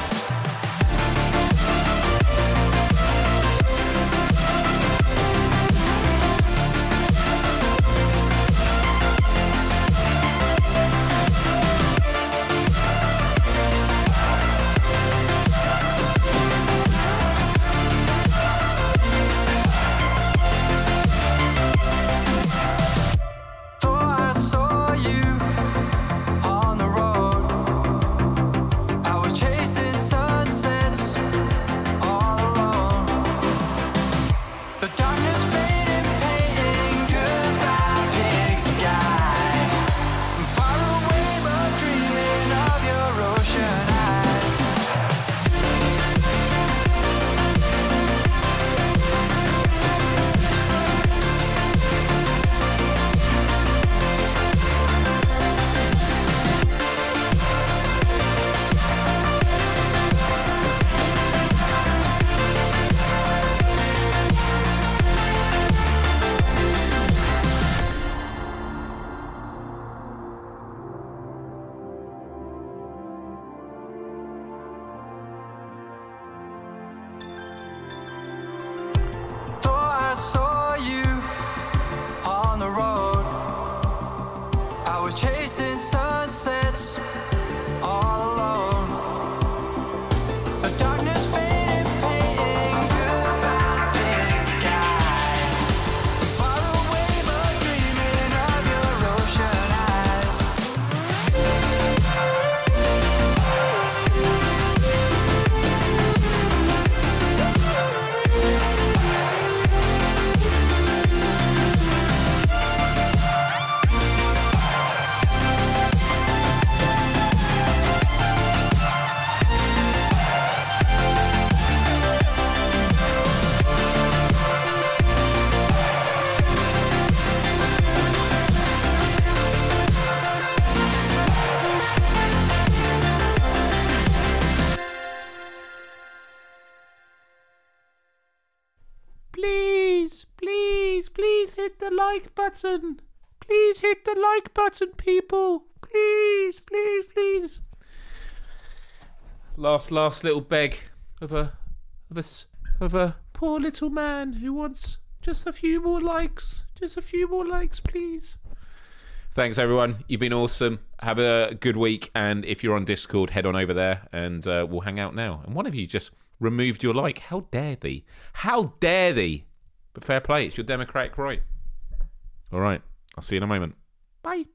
please hit the like button. Please hit the like button, people. Please. Last little beg of a poor little man who wants just a few more likes. Just a few more likes, please. Thanks, everyone. You've been awesome. Have a good week. And if you're on Discord, head on over there and we'll hang out now. And one of you just removed your like. How dare thee? How dare thee? But fair play. It's your democratic right. All right. I'll see you in a moment. Bye.